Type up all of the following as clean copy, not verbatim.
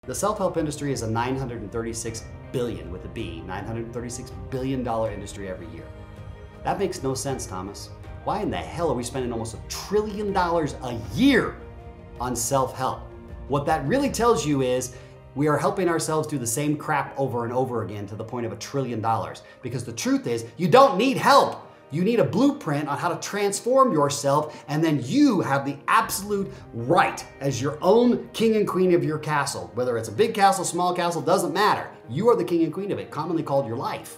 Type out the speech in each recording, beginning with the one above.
The self-help industry is a $936 billion, with a B, $936 billion industry every year. That makes no sense, Thomas. Why in the hell are we spending almost $1 trillion a year on self-help? What that really tells you is we are helping ourselves do the same crap over and over again to the point of $1 trillion. Because the truth is, you don't need help. You need a blueprint on how to transform yourself, and then you have the absolute right as your own king and queen of your castle. Whether it's a big castle, small castle, doesn't matter. You are the king and queen of it, commonly called your life,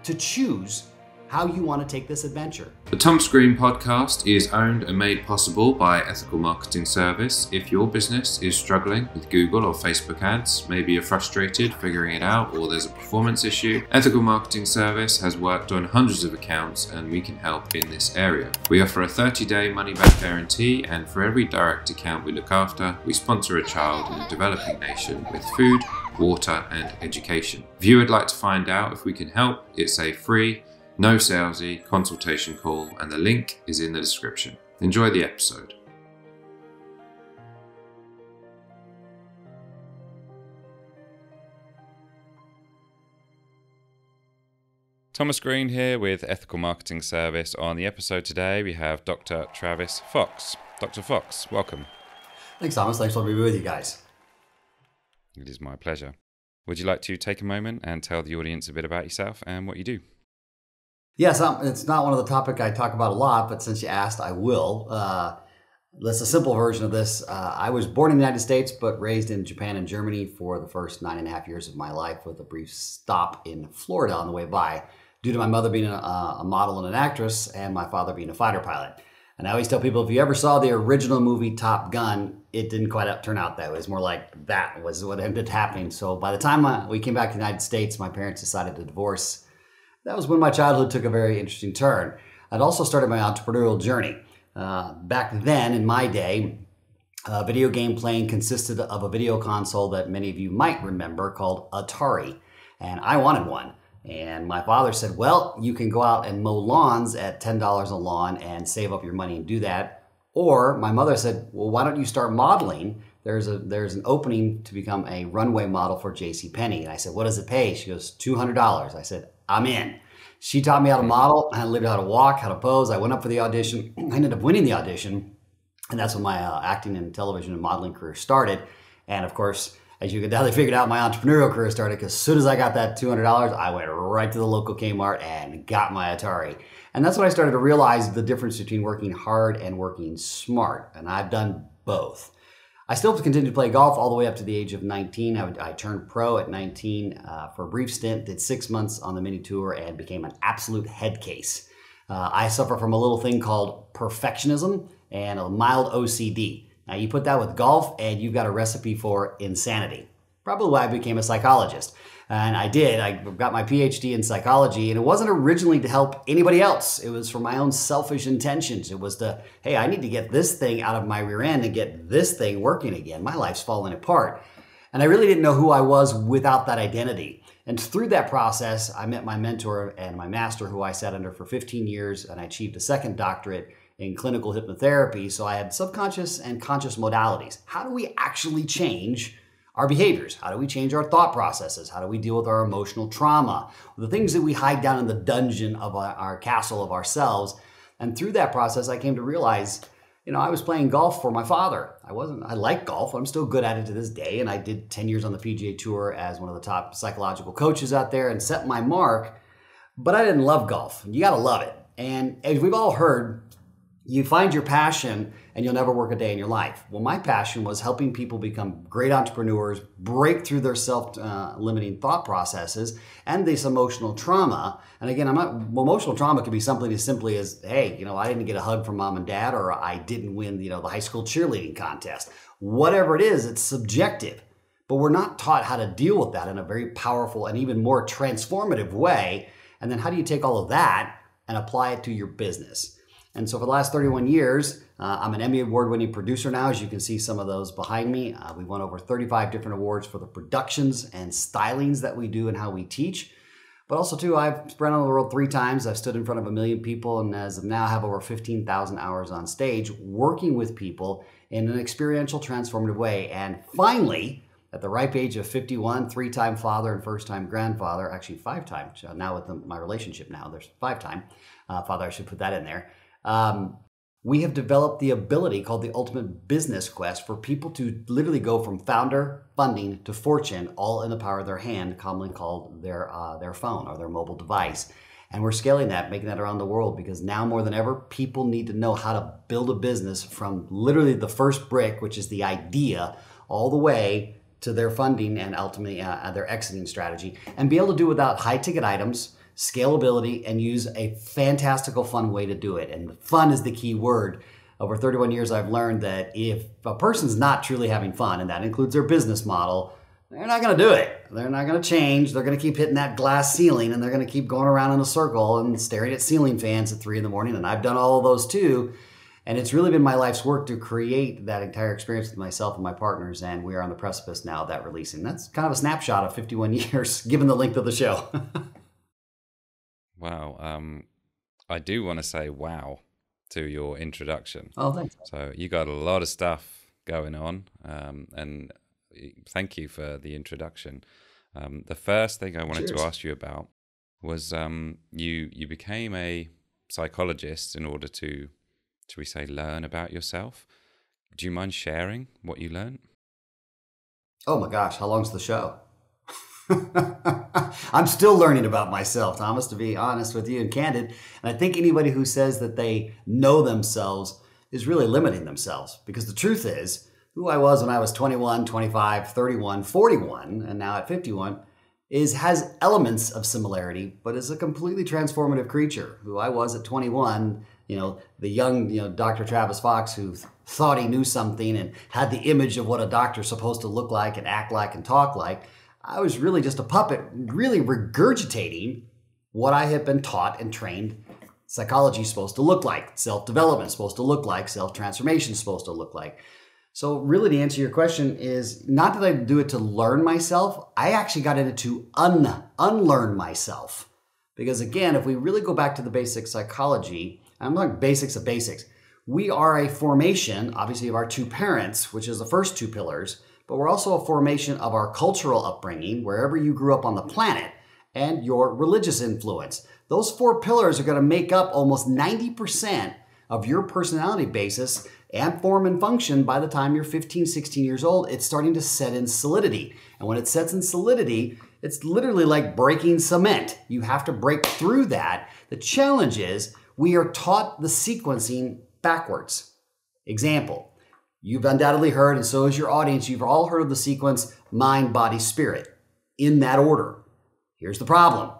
to choose how you want to take this adventure. The Thomas Green podcast is owned and made possible by Ethical Marketing Service. If your business is struggling with Google or Facebook ads, maybe you're frustrated figuring it out, or there's a performance issue, Ethical Marketing Service has worked on hundreds of accounts and we can help in this area. We offer a 30-day money-back guarantee, and for every direct account we look after, we sponsor a child in a developing nation with food, water and education. If you would like to find out if we can help, it's a free, no salesy consultation call, and the link is in the description. Enjoy the episode. Thomas Green here with Ethical Marketing Service. On the episode today, we have Dr. Travis Fox. Dr. Fox, welcome. Thanks, Thomas. Thanks for being with you guys. It is my pleasure. Would you like to take a moment and tell the audience a bit about yourself and what you do? Yes, it's not one of the topics I talk about a lot, but since you asked, I will. That's a simple version of this. I was born in the United States, but raised in Japan and Germany for the first 9.5 years of my life, with a brief stop in Florida on the way by, due to my mother being a model and an actress, and my father being a fighter pilot. And I always tell people, if you ever saw the original movie Top Gun, it didn't quite turn out that way. It was more like that was what ended up happening. So by the time we came back to the United States, my parents decided to divorce. That was when my childhood took a very interesting turn. I'd also started my entrepreneurial journey. Back then, in my day, video game playing consisted of a video console that many of you might remember called Atari. And I wanted one. And my father said, well, you can go out and mow lawns at $10 a lawn and save up your money and do that. Or my mother said, well, why don't you start modeling? There's an opening to become a runway model for JCPenney. And I said, what does it pay? She goes, $200. I said, I'm in. She taught me how to model, how to live, how to walk, how to pose. I went up for the audition. I ended up winning the audition. And that's when my acting and television and modeling career started. And of course, as you can tell, they figured out my entrepreneurial career started, because as soon as I got that $200, I went right to the local Kmart and got my Atari. And that's when I started to realize the difference between working hard and working smart. And I've done both. I still continued to play golf all the way up to the age of 19. I turned pro at 19 for a brief stint, did 6 months on the mini tour, and became an absolute head case. I suffer from a little thing called perfectionism and a mild OCD. Now you put that with golf and you've got a recipe for insanity. Probably why I became a psychologist. And I did. I got my PhD in psychology, and it wasn't originally to help anybody else. It was for my own selfish intentions. It was to, hey, I need to get this thing out of my rear end and get this thing working again. My life's falling apart. And I really didn't know who I was without that identity. And through that process, I met my mentor and my master, who I sat under for 15 years, and I achieved a second doctorate in clinical hypnotherapy. So I had subconscious and conscious modalities. How do we actually change our behaviors? How do we change our thought processes? How do we deal with our emotional trauma? The things that we hide down in the dungeon of our castle of ourselves. And through that process, I came to realize, I was playing golf for my father. I like golf. I'm still good at it to this day. And I did 10 years on the PGA Tour as one of the top psychological coaches out there and set my mark. But I didn't love golf. You got to love it. And as we've all heard, you find your passion and you'll never work a day in your life. Well, my passion was helping people become great entrepreneurs, break through their self-limiting thought processes and this emotional trauma. And again, emotional trauma could be something as simply as, hey, I didn't get a hug from mom and dad, or I didn't win, the high school cheerleading contest. Whatever it is, it's subjective. But we're not taught how to deal with that in a very powerful and even more transformative way. And then how do you take all of that and apply it to your business? And so for the last 31 years, I'm an Emmy Award Winning Producer now. As you can see some of those behind me. We won over 35 different awards for the productions and stylings that we do and how we teach. But also too, I've spread on the world 3 times. I've stood in front of 1 million people, and as of now have over 15,000 hours on stage working with people in an experiential, transformative way. And finally, at the ripe age of 51, three-time father and first-time grandfather, actually five-time, now with my relationship now, there's five-time father, I should put that in there. We have developed the ability called the ultimate business quest for people to literally go from founder, funding, to fortune, all in the power of their hand, commonly called their phone or their mobile device. And we're scaling that, making that around the world, because now more than ever, people need to know how to build a business from literally the first brick, which is the idea, all the way to their funding and ultimately their exiting strategy, and be able to do it without high ticket items, scalability, and use a fantastical, fun way to do it. And fun is the key word. Over 31 years, I've learned that if a person's not truly having fun, and that includes their business model, they're not going to do it. They're not going to change. They're going to keep hitting that glass ceiling, and they're going to keep going around in a circle and staring at ceiling fans at 3 in the morning. And I've done all of those too. And it's really been my life's work to create that entire experience with myself and my partners. And we are on the precipice now of that releasing. That's kind of a snapshot of 51 years, given the length of the show. Wow. I do want to say wow to your introduction. Oh, thanks. So you got a lot of stuff going on, and thank you for the introduction. The first thing I wanted to ask you about was you became a psychologist in order to, shall we say, learn about yourself. Do you mind sharing what you learned? Oh my gosh, how long's the show? I'm still learning about myself, Thomas, to be honest with you and candid. And I think anybody who says that they know themselves is really limiting themselves, because the truth is, who I was when I was 21, 25, 31, 41, and now at 51, has elements of similarity, but is a completely transformative creature. Who I was at 21, the young, Dr. Travis Fox, who thought he knew something and had the image of what a doctor's supposed to look like and act like and talk like. I was really just a puppet, really regurgitating what I had been taught and trained psychology is supposed to look like, self-development is supposed to look like, self-transformation is supposed to look like. So really, to answer your question is, not that I do it to learn myself, I actually got into it to unlearn myself. Because again, if we really go back to the basic psychology, I'm talking basics of basics, we are a formation, obviously, of our two parents, which is the first two pillars, but we're also a formation of our cultural upbringing, wherever you grew up on the planet, and your religious influence. Those 4 pillars are going to make up almost 90% of your personality basis and form and function by the time you're 15, 16 years old. It's starting to set in solidity. And when it sets in solidity, it's literally like breaking cement. You have to break through that. The challenge is we are taught the sequencing backwards. Example. You've undoubtedly heard, and so is your audience, you've all heard of the sequence mind, body, spirit, in that order. Here's the problem.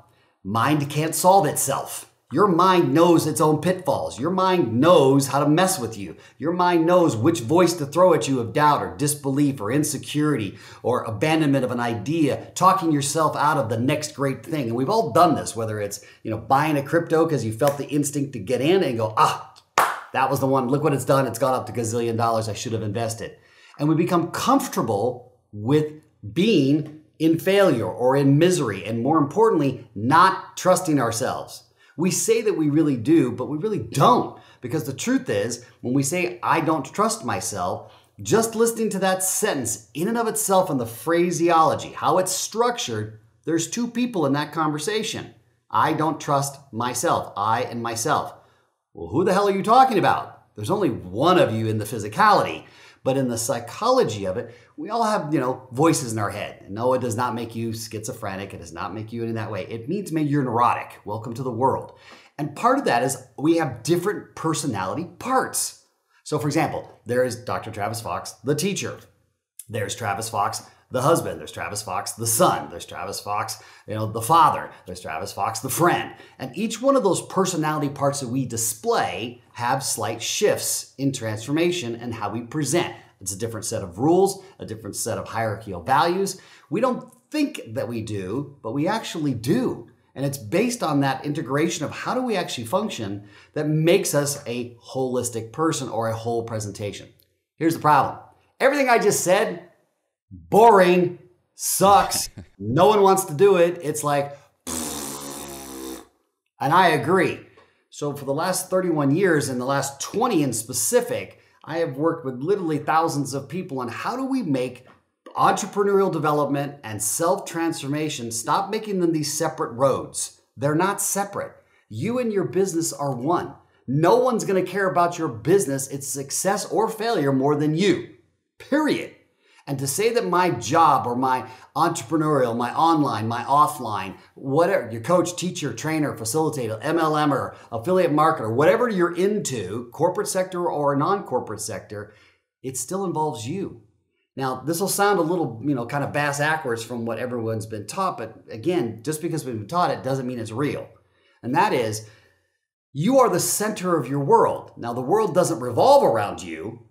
Mind can't solve itself. Your mind knows its own pitfalls. Your mind knows how to mess with you. Your mind knows which voice to throw at you of doubt or disbelief or insecurity or abandonment of an idea, talking yourself out of the next great thing. And we've all done this, whether it's, buying a crypto because you felt the instinct to get in and go, that was the one. Look what it's done. It's gone up to gazillion dollars. I should have invested. And we become comfortable with being in failure or in misery, and more importantly, not trusting ourselves. We say that we really do, but we really don't. Because the truth is, when we say, I don't trust myself, just listening to that sentence in and of itself and the phraseology, how it's structured, there's 2 people in that conversation. I don't trust myself. I and myself. Well, who the hell are you talking about? There's only one of you in the physicality, but in the psychology of it, we all have, voices in our head. And no, it does not make you schizophrenic. It does not make you in that way. It means maybe you're neurotic. Welcome to the world. And part of that is we have different personality parts. So for example, there is Dr. Travis Fox, the teacher. There's Travis Fox, the husband. There's Travis Fox, the son. There's Travis Fox, the father. There's Travis Fox, the friend. And each one of those personality parts that we display have slight shifts in transformation and how we present. It's a different set of rules, a different set of hierarchical values. We don't think that we do, but we actually do. And it's based on that integration of how do we actually function that makes us a holistic person or a whole presentation. Here's the problem. Everything I just said, boring, sucks, no one wants to do it. It's like, and I agree. So for the last 31 years and the last 20 in specific, I have worked with literally thousands of people on how do we make entrepreneurial development and self-transformation, stop making them these separate roads. They're not separate. You and your business are one. No one's going to care about your business, its success or failure more than you, period. And to say that my job or my entrepreneurial, my online, my offline, whatever, your coach, teacher, trainer, facilitator, MLM or affiliate marketer, whatever you're into, corporate sector or non-corporate sector, it still involves you. Now, this will sound a little, kind of bass-ackwards from what everyone's been taught, but again, just because we've been taught it doesn't mean it's real. And that is, you are the center of your world. Now, the world doesn't revolve around you,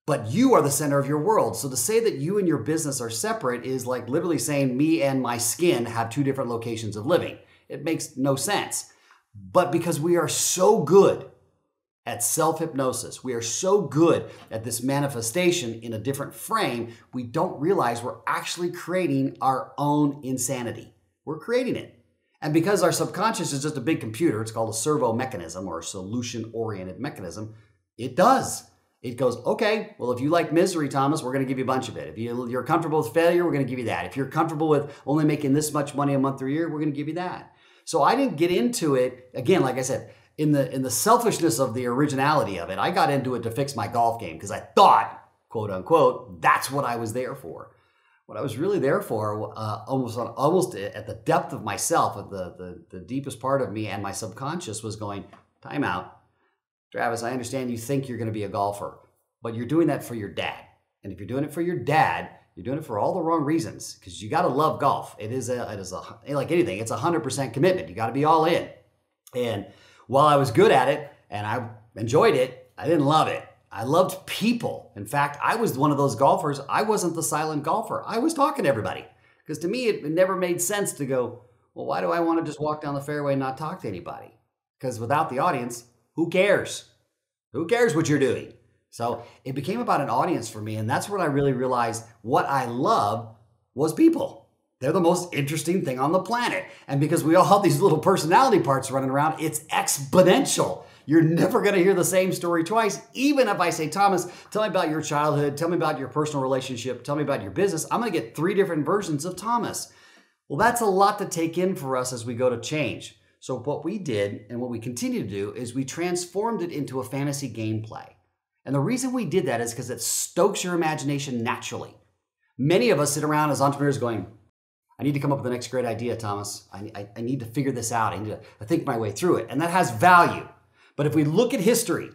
but you are the center of your world. So to say that you and your business are separate is like literally saying me and my skin have two different locations of living. It makes no sense. But because we are so good at self-hypnosis, we are so good at this manifestation in a different frame, we don't realize we're actually creating our own insanity. We're creating it. And because our subconscious is just a big computer, it's called a servo mechanism or a solution-oriented mechanism, it does. It goes, okay, well, if you like misery, Thomas, we're going to give you a bunch of it. If you're comfortable with failure, we're going to give you that. If you're comfortable with only making this much money a month or a year, we're going to give you that. So I didn't get into it, again, like I said, in the selfishness of the originality of it. I got into it to fix my golf game because I thought, quote unquote, that's what I was there for. What I was really there for, almost at the depth of myself, at the deepest part of me and my subconscious was going, time out. Travis, I understand you think you're going to be a golfer, but you're doing that for your dad. And if you're doing it for your dad, you're doing it for all the wrong reasons because you got to love golf. It is like anything, it's 100% commitment. You got to be all in. And while I was good at it and I enjoyed it, I didn't love it. I loved people. In fact, I was one of those golfers. I wasn't the silent golfer. I was talking to everybody because to me, it never made sense to go, well, why do I want to just walk down the fairway and not talk to anybody? Because without the audience, who cares? Who cares what you're doing? So it became about an audience for me. And that's when I really realized what I love was people. They're the most interesting thing on the planet. And because we all have these little personality parts running around, it's exponential. You're never going to hear the same story twice. Even if I say, Thomas, tell me about your childhood, tell me about your personal relationship, tell me about your business, I'm going to get 3 different versions of Thomas. Well, that's a lot to take in for us as we go to change. So what we did and what we continue to do is we transformed it into a fantasy gameplay. And the reason we did that is because it stokes your imagination naturally. Many of us sit around as entrepreneurs going, I need to come up with the next great idea, Thomas. I need to figure this out. I need to think my way through it. And that has value. But if we look at history,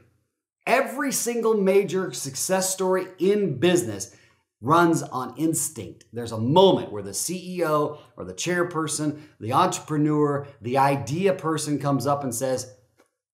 every single major success story in business runs on instinct. There's a moment where the CEO or the chairperson, the entrepreneur, the idea person comes up and says,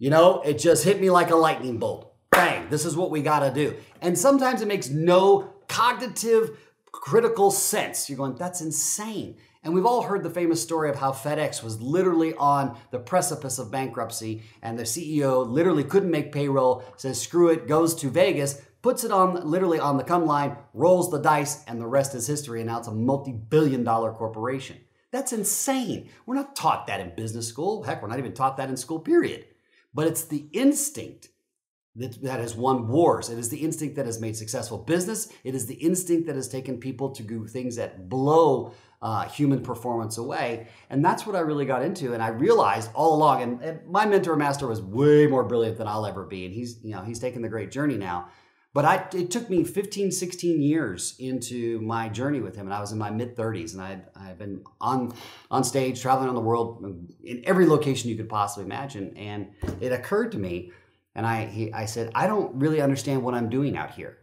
it just hit me like a lightning bolt. Bang, this is what we got to do. And sometimes it makes no cognitive, critical sense. You're going, that's insane. And we've all heard the famous story of how FedEx was literally on the precipice of bankruptcy and the CEO literally couldn't make payroll, says, screw it, goes to Vegas, puts it on literally on the come line, rolls the dice, and the rest is history. And now it's a multi-billion-dollar corporation. That's insane. We're not taught that in business school. Heck, we're not even taught that in school, period. But it's the instinct that has won wars. It is the instinct that has made successful business. It is the instinct that has taken people to do things that blow human performance away. And that's what I really got into. And I realized all along, and my mentor master was way more brilliant than I'll ever be. And he's taken the great journey now. But it took me 15, 16 years into my journey with him. And I was in my mid-30s. And I've been on stage, traveling on the world in every location you could possibly imagine. And it occurred to me, and I said, I don't really understand what I'm doing out here.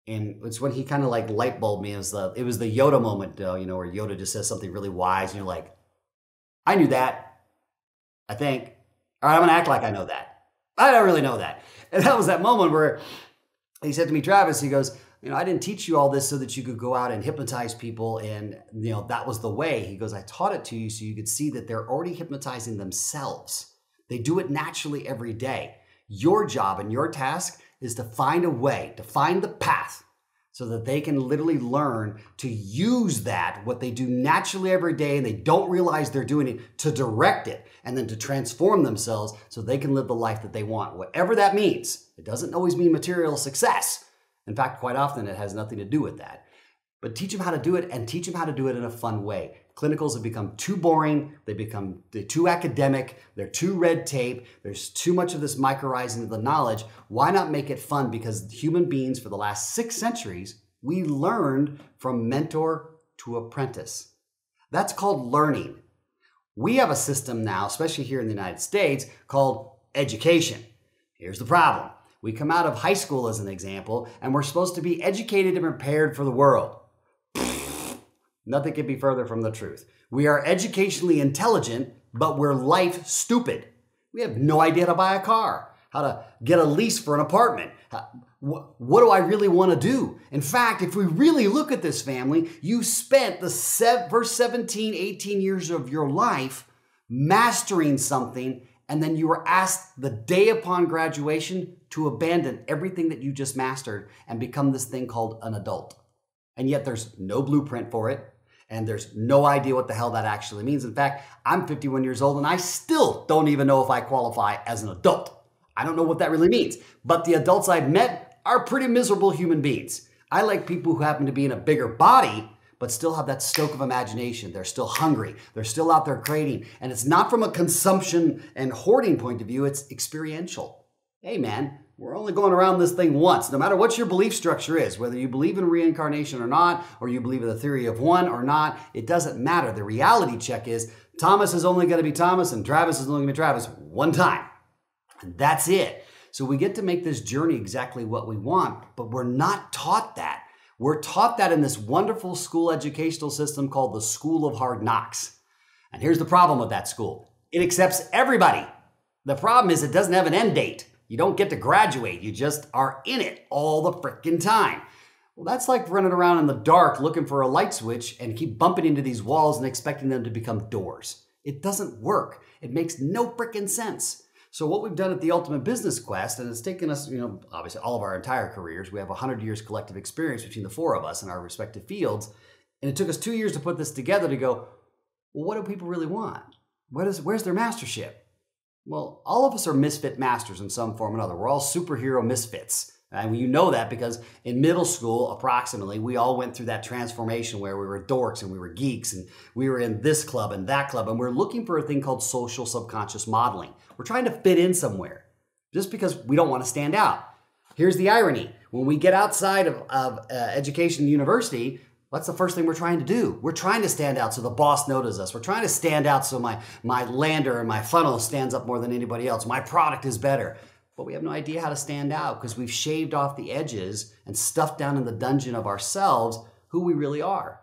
And it's when he kind of like light bulbed me. It was the Yoda moment, where Yoda just says something really wise. And you're like, I knew that, I think. All right, I'm going to act like I know that. I don't really know that. And that was that moment where he said to me, Travis, he goes, I didn't teach you all this so that you could go out and hypnotize people. And, that was the way. He goes, I taught it to you so you could see that they're already hypnotizing themselves. They do it naturally every day. Your job and your task is to find a way, to find the path so that they can literally learn to use that, what they do naturally every day, and they don't realize they're doing it, to direct it and then to transform themselves so they can live the life that they want, whatever that means. It doesn't always mean material success. In fact, quite often it has nothing to do with that. but teach them how to do it and teach them how to do it in a fun way. Clinicals have become too boring. They're too academic. They're too red tape. There's too much of this microizing of the knowledge. Why not make it fun? Because human beings for the last 6 centuries, we learned from mentor to apprentice. That's called learning. We have a system now, especially here in the United States, called education. Here's the problem. We come out of high school as an example, and we're supposed to be educated and prepared for the world. Nothing could be further from the truth. We are educationally intelligent, but we're life stupid. We have no idea how to buy a car, how to get a lease for an apartment. What do I really want to do? In fact, if we really look at this, family, you spent the first 17, 18 years of your life mastering something, and then you were asked the day upon graduation to abandon everything that you just mastered and become this thing called an adult. And yet there's no blueprint for it. And there's no idea what the hell that actually means. In fact, I'm 51 years old and I still don't even know if I qualify as an adult. I don't know what that really means. But the adults I've met are pretty miserable human beings. I like people who happen to be in a bigger body, but still have that stoke of imagination. They're still hungry. They're still out there creating. And it's not from a consumption and hoarding point of view, it's experiential. Hey man, we're only going around this thing once. No matter what your belief structure is, whether you believe in reincarnation or not, or you believe in the theory of one or not, it doesn't matter. The reality check is Thomas is only going to be Thomas and Travis is only going to be Travis one time. And that's it. So we get to make this journey exactly what we want, but we're not taught that. We're taught that in this wonderful school educational system called the School of Hard Knocks. And here's the problem with that school. It accepts everybody. The problem is it doesn't have an end date. You don't get to graduate. You just are in it all the frickin' time. Well, that's like running around in the dark looking for a light switch and keep bumping into these walls and expecting them to become doors. It doesn't work. It makes no frickin' sense. So what we've done at the Ultimate Business Quest, and it's taken us, obviously all of our entire careers, we have 100 years collective experience between the 4 of us in our respective fields, and it took us 2 years to put this together to go, well, what do people really want? Where's their mastership? Well, all of us are misfit masters in some form or another. We're all superhero misfits. And you know that because in middle school, approximately, we all went through that transformation where we were dorks and we were geeks and we were in this club and that club. And we're looking for a thing called social subconscious modeling. We're trying to fit in somewhere just because we don't want to stand out. Here's the irony. When we get outside of education university, what's the first thing we're trying to do? We're trying to stand out so the boss notices us. We're trying to stand out so my lander and my funnel stands up more than anybody else. My product is better. But we have no idea how to stand out because we've shaved off the edges and stuffed down in the dungeon of ourselves who we really are.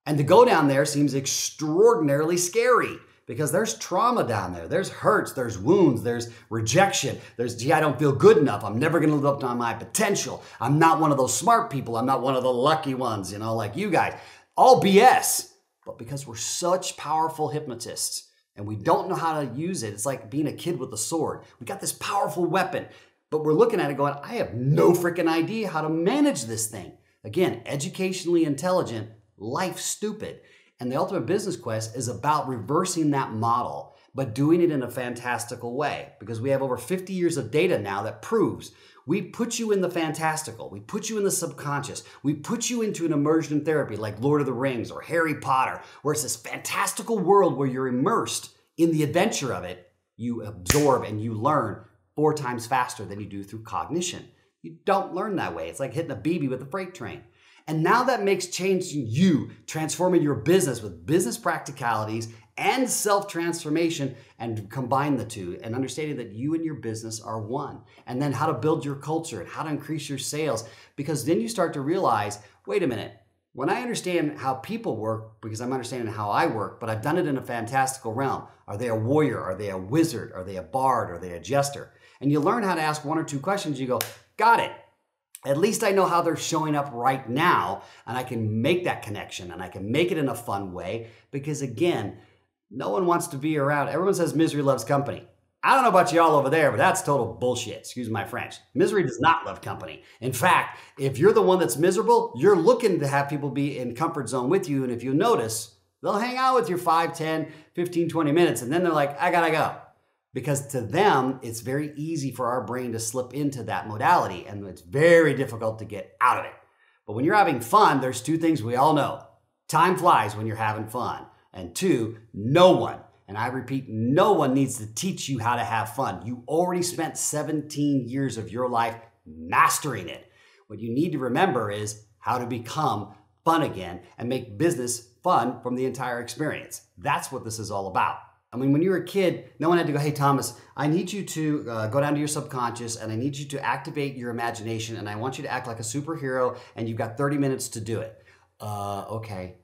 And to go down there seems extraordinarily scary because there's trauma down there. There's hurts, there's wounds, there's rejection. There's, gee, I don't feel good enough. I'm never going to live up to my potential. I'm not one of those smart people. I'm not one of the lucky ones, like you guys. All BS. But because we're such powerful hypnotists and we don't know how to use it, it's like being a kid with a sword. We got this powerful weapon, but we're looking at it going, I have no freaking idea how to manage this thing. Again, educationally intelligent, life stupid. And the Ultimate Business Quest is about reversing that model, but doing it in a fantastical way because we have over 50 years of data now that proves we put you in the fantastical, we put you in the subconscious, we put you into an immersion therapy like Lord of the Rings or Harry Potter, where it's this fantastical world where you're immersed in the adventure of it. You absorb and you learn 4 times faster than you do through cognition. You don't learn that way. It's like hitting a BB with a freight train. And now that makes changing you, transforming your business with business practicalities and self-transformation and combine the two and understanding that you and your business are one. And then how to build your culture and how to increase your sales. Because then you start to realize, wait a minute, when I understand how people work, because I'm understanding how I work, but I've done it in a fantastical realm. Are they a warrior? Are they a wizard? Are they a bard? Are they a jester? And you learn how to ask 1 or 2 questions. You go, got it. At least I know how they're showing up right now, and I can make that connection, and I can make it in a fun way, because again, no one wants to be around. Everyone says misery loves company. I don't know about you all over there, but that's total bullshit. Excuse my French. Misery does not love company. In fact, if you're the one that's miserable, you're looking to have people be in comfort zone with you, and if you notice, they'll hang out with you 5, 10, 15, 20 minutes, and then they're like, I gotta go. Because to them, it's very easy for our brain to slip into that modality, and it's very difficult to get out of it. But when you're having fun, there's two things we all know. Time flies when you're having fun. And two, no one, and I repeat, no one needs to teach you how to have fun. You already spent 17 years of your life mastering it. What you need to remember is how to become fun again and make business fun from the entire experience. That's what this is all about. I mean, when you were a kid, no one had to go, hey, Thomas, I need you to go down to your subconscious and I need you to activate your imagination and I want you to act like a superhero and you've got 30 minutes to do it. Okay.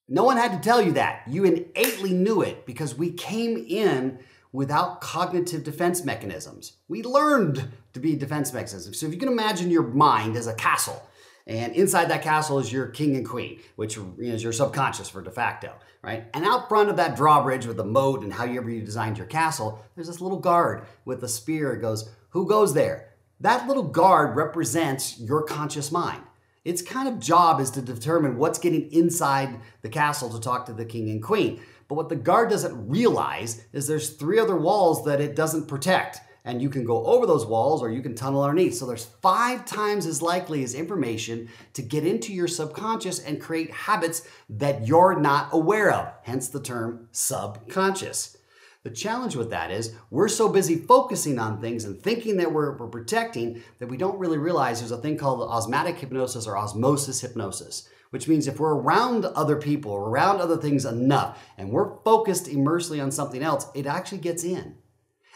No one had to tell you that. You innately knew it because we came in without cognitive defense mechanisms. We learned to be defense mechanisms. So if you can imagine your mind as a castle, and inside that castle is your king and queen, which is your subconscious for de facto, right? And out front of that drawbridge with the moat and however you designed your castle, there's this little guard with a spear. It goes, who goes there? That little guard represents your conscious mind. Its kind of job is to determine what's getting inside the castle to talk to the king and queen. But what the guard doesn't realize is there's 3 other walls that it doesn't protect. And you can go over those walls or you can tunnel underneath. So there's 5 times as likely as information to get into your subconscious and create habits that you're not aware of, hence the term subconscious. The challenge with that is we're so busy focusing on things and thinking that we're protecting that we don't really realize there's a thing called osmotic hypnosis or osmosis hypnosis, which means if we're around other people or around other things enough and we're focused immersely on something else, it actually gets in.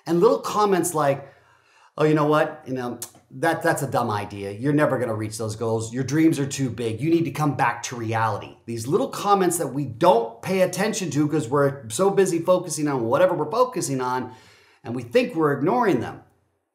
And little comments like, oh, you know what? That's a dumb idea. You're never going to reach those goals. Your dreams are too big. You need to come back to reality. These little comments that we don't pay attention to because we're so busy focusing on whatever we're focusing on, and we think we're ignoring them.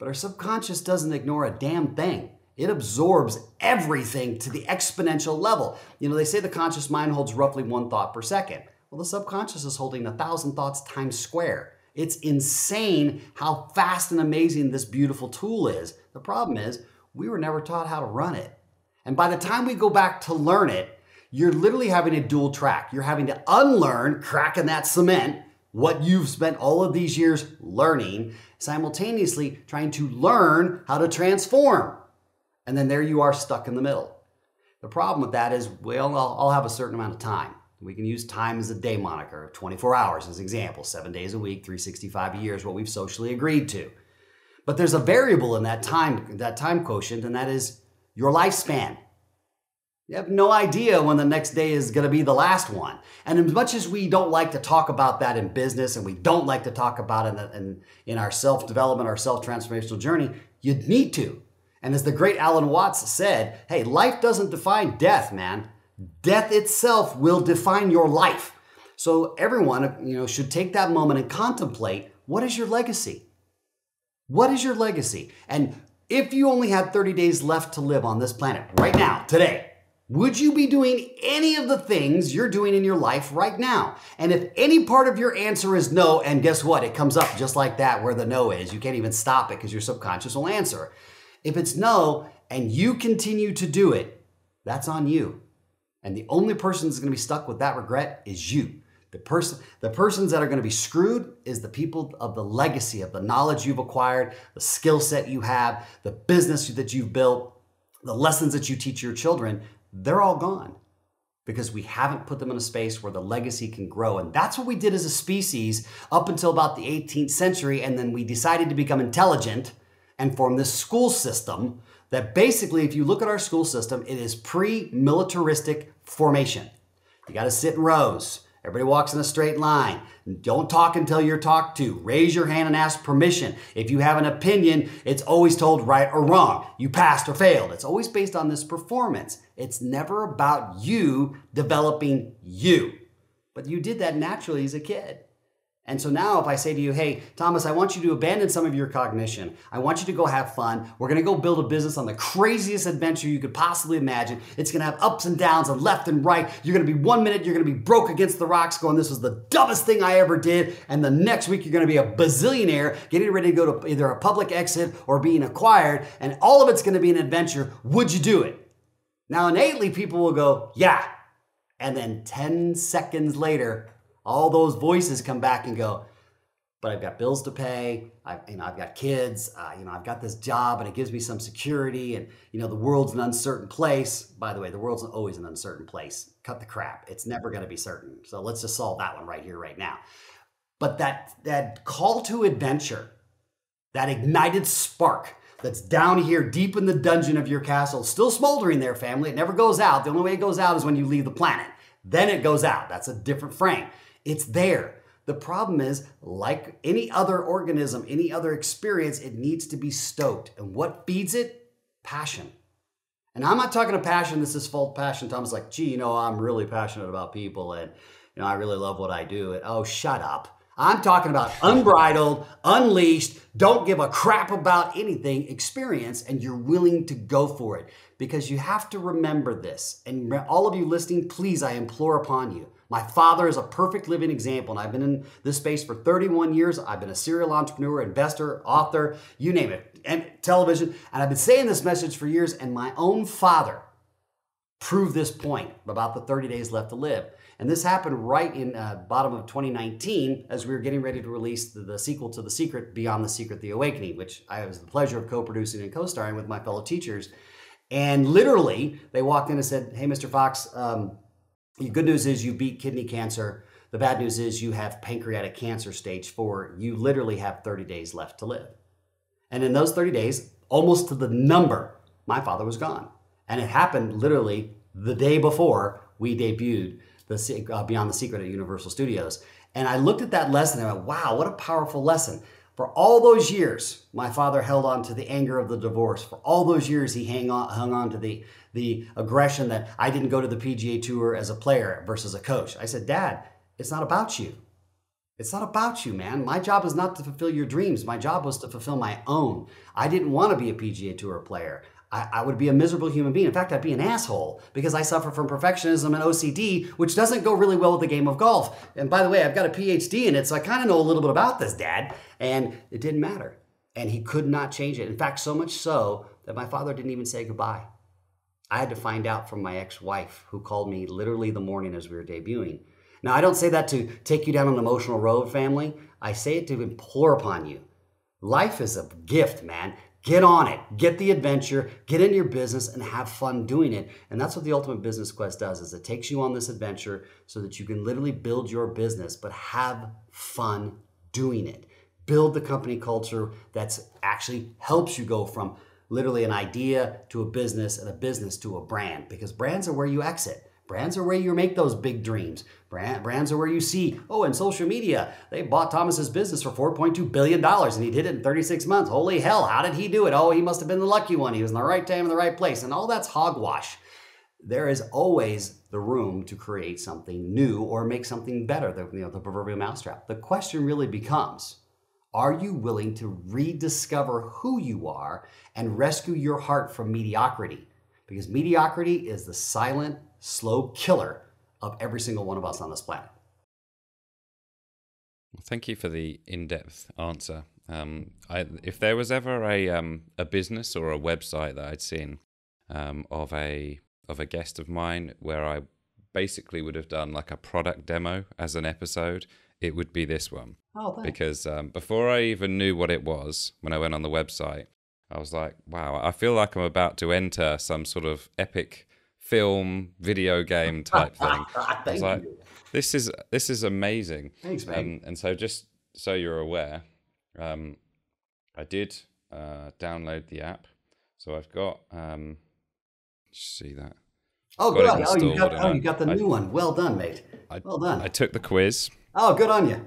But our subconscious doesn't ignore a damn thing. It absorbs everything to the exponential level. They say the conscious mind holds roughly 1 thought per second. Well, the subconscious is holding 1,000 thoughts times square. It's insane how fast and amazing this beautiful tool is. The problem is we were never taught how to run it. And by the time we go back to learn it, you're literally having a dual track. You're having to unlearn, cracking that cement, what you've spent all of these years learning, simultaneously trying to learn how to transform. And then there you are stuck in the middle. The problem with that is we all have a certain amount of time. We can use time as a day moniker, 24 hours as an example, 7 days a week, 365 a year is what we've socially agreed to. But there's a variable in that time quotient, and that is your lifespan. You have no idea when the next day is going to be the last one. And as much as we don't like to talk about that in business, and we don't like to talk about it in our self-development, our self-transformational journey, you need to. And as the great Alan Watts said, hey, life doesn't define death, man. Death itself will define your life. So everyone, should take that moment and contemplate, what is your legacy? What is your legacy? And if you only had 30 days left to live on this planet right now, today, would you be doing any of the things you're doing in your life right now? And if any part of your answer is no, and guess what? It comes up just like that where the no is. You can't even stop it because your subconscious will answer. If it's no, and you continue to do it, that's on you. And the only person that's going to be stuck with that regret is you. The persons that are going to be screwed is the people of the legacy, of the knowledge you've acquired, the skill set you have, the business that you've built, the lessons that you teach your children. They're all gone because we haven't put them in a space where the legacy can grow. And that's what we did as a species up until about the 18th century. And then we decided to become intelligent and form this school system that basically, if you look at our school system, it is pre-militaristic formation. You got to sit in rows. Everybody walks in a straight line. Don't talk until you're talked to. Raise your hand and ask permission. If you have an opinion, it's always told right or wrong. You passed or failed. It's always based on this performance. It's never about you developing you. But you did that naturally as a kid. And so now if I say to you, hey, Thomas, I want you to abandon some of your cognition. I want you to go have fun. We're going to go build a business on the craziest adventure you could possibly imagine. It's going to have ups and downs and left and right. You're going to be 1 minute, you're going to be broke against the rocks going, this was the dumbest thing I ever did. And the next week, you're going to be a bazillionaire getting ready to go to either a public exit or being acquired. And all of it's going to be an adventure. Would you do it? Now, innately, people will go, yeah. And then 10 seconds later, all those voices come back and go, but I've got bills to pay. I've got kids. I've got this job, and it gives me some security. And the world's an uncertain place. By the way, the world's always an uncertain place. Cut the crap. It's never going to be certain. So let's just solve that one right here, right now. But that call to adventure, that ignited spark that's down here deep in the dungeon of your castle, still smoldering there, family. It never goes out. The only way it goes out is when you leave the planet. Then it goes out. That's a different frame. It's there. The problem is, like any other organism, any other experience, it needs to be stoked. And what feeds it? Passion. And I'm not talking a passion, this is false passion. Tom's like, gee, I'm really passionate about people, and I really love what I do. And, oh, shut up. I'm talking about unbridled, unleashed, don't give a crap about anything experience, and you're willing to go for it. Because you have to remember this. And all of you listening, please, I implore upon you. My father is a perfect living example, and I've been in this space for 31 years. I've been a serial entrepreneur, investor, author, you name it, and television. And I've been saying this message for years, and my own father proved this point about the 30 days left to live. And this happened right in bottom of 2019 as we were getting ready to release the sequel to The Secret, Beyond the Secret, The Awakening, which I was the pleasure of co-producing and co-starring with my fellow teachers. And literally, they walked in and said, hey, Mr. Fox, the good news is you beat kidney cancer. The bad news is you have pancreatic cancer stage 4. You literally have 30 days left to live. And in those 30 days, almost to the number, my father was gone. And it happened literally the day before we debuted Beyond the Secret at Universal Studios. And I looked at that lesson and I went, wow, what a powerful lesson. For all those years, my father held on to the anger of the divorce. For all those years, he hung on to the aggression that I didn't go to the PGA Tour as a player versus a coach. I said, Dad, it's not about you. It's not about you, man. My job is not to fulfill your dreams. My job was to fulfill my own. I didn't want to be a PGA Tour player. I would be a miserable human being. In fact, I'd be an asshole because I suffer from perfectionism and OCD, which doesn't go really well with the game of golf. And by the way, I've got a PhD in it, so I kind of know a little bit about this, Dad. And it didn't matter. And he could not change it. In fact, so much so that my father didn't even say goodbye. I had to find out from my ex-wife, who called me literally the morning as we were debuting. Now, I don't say that to take you down an emotional road, family. I say it to implore upon you. Life is a gift, man. Get on it, get the adventure, get in your business and have fun doing it. And that's what the Ultimate Business Quest does, is it takes you on this adventure so that you can literally build your business, but have fun doing it. Build the company culture that's actually helps you go from literally an idea to a business and a business to a brand, because brands are where you exit. Brands are where you make those big dreams. Brands are where you see, oh, in social media, they bought Thomas's business for $4.2 billion and he did it in 36 months. Holy hell, how did he do it? Oh, he must have been the lucky one. He was in the right time in the right place. And all that's hogwash. There is always the room to create something new or make something better, the proverbial mousetrap. The question really becomes, are you willing to rediscover who you are and rescue your heart from mediocrity? Because mediocrity is the silent, slow killer of every single one of us on this planet. Thank you for the in-depth answer. If there was ever a business or a website that I'd seen of a guest of mine where I basically would have done like a product demo as an episode, it would be this one. Oh, thanks. Because before I even knew what it was, when I went on the website, I was like, wow, I feel like I'm about to enter some sort of epic film, video game type thing. I was like, this is amazing. Thanks, man. And so just so you're aware, I did download the app. So I've got, see that. Oh, good. You got the new one. Well done, mate. Well done. I took the quiz. Oh, good on you.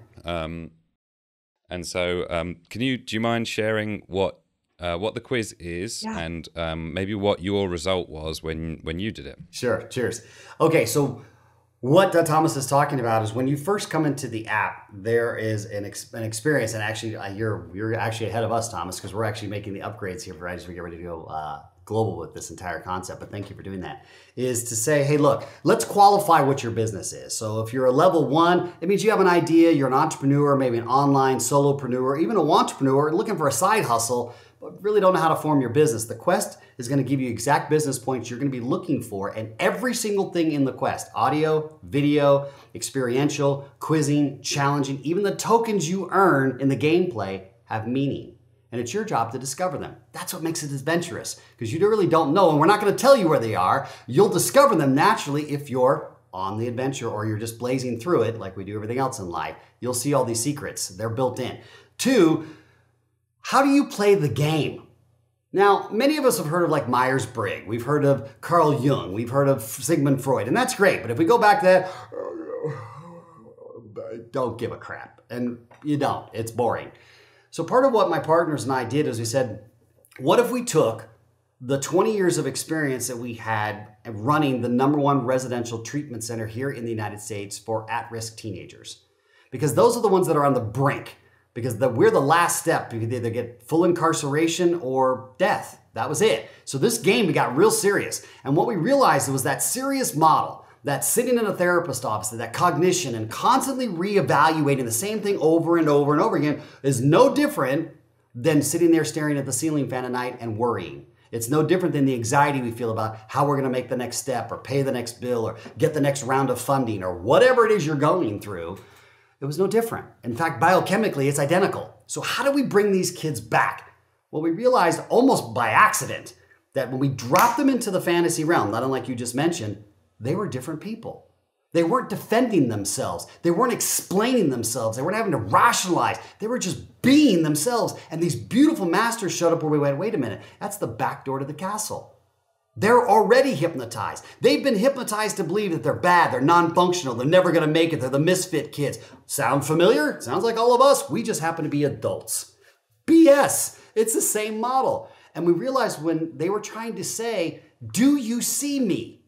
And so do you mind sharing what the quiz is, yeah, and maybe what your result was when you did it? Sure. Cheers. Okay, so what Thomas is talking about is when you first come into the app, there is an experience, and actually you're actually ahead of us, Thomas, because we're actually making the upgrades here as we get ready to go global with this entire concept, but thank you for doing that, is to say, hey, look, let's qualify what your business is. So if you're a level 1, it means you have an idea, you're an entrepreneur, maybe an online solopreneur, even a wantrepreneur looking for a side hustle, but really don't know how to form your business. The quest is going to give you exact business points you're going to be looking for, and every single thing in the quest, audio, video, experiential, quizzing, challenging, even the tokens you earn in the gameplay have meaning. And it's your job to discover them. That's what makes it adventurous, because you really don't know, and we're not going to tell you where they are. You'll discover them naturally if you're on the adventure or you're just blazing through it like we do everything else in life. You'll see all these secrets. They're built in. 2, how do you play the game? Now, many of us have heard of like Myers-Briggs. We've heard of Carl Jung. We've heard of Sigmund Freud, and that's great. But if we go back to that, don't give a crap. And you don't. It's boring. So part of what my partners and I did is we said, what if we took the 20 years of experience that we had running the #1 residential treatment center here in the United States for at-risk teenagers? Because those are the ones that are on the brink. Because we're the last step. You could either get full incarceration or death. That was it. So this game, we got real serious. And what we realized was that serious model, that sitting in a therapist office, that cognition and constantly reevaluating the same thing over and over and over again is no different than sitting there staring at the ceiling fan at night and worrying. It's no different than the anxiety we feel about how we're going to make the next step or pay the next bill or get the next round of funding or whatever it is you're going through. It was no different. In fact, biochemically, it's identical. So how do we bring these kids back? Well, we realized almost by accident that when we dropped them into the fantasy realm, not unlike you just mentioned, they were different people. They weren't defending themselves. They weren't explaining themselves. They weren't having to rationalize. They were just being themselves. And these beautiful masters showed up where we went, wait a minute, that's the back door to the castle. They're already hypnotized. They've been hypnotized to believe that they're bad, they're non-functional, they're never going to make it, they're the misfit kids. Sound familiar? Sounds like all of us. We just happen to be adults. BS. It's the same model. And we realized when they were trying to say, do you see me?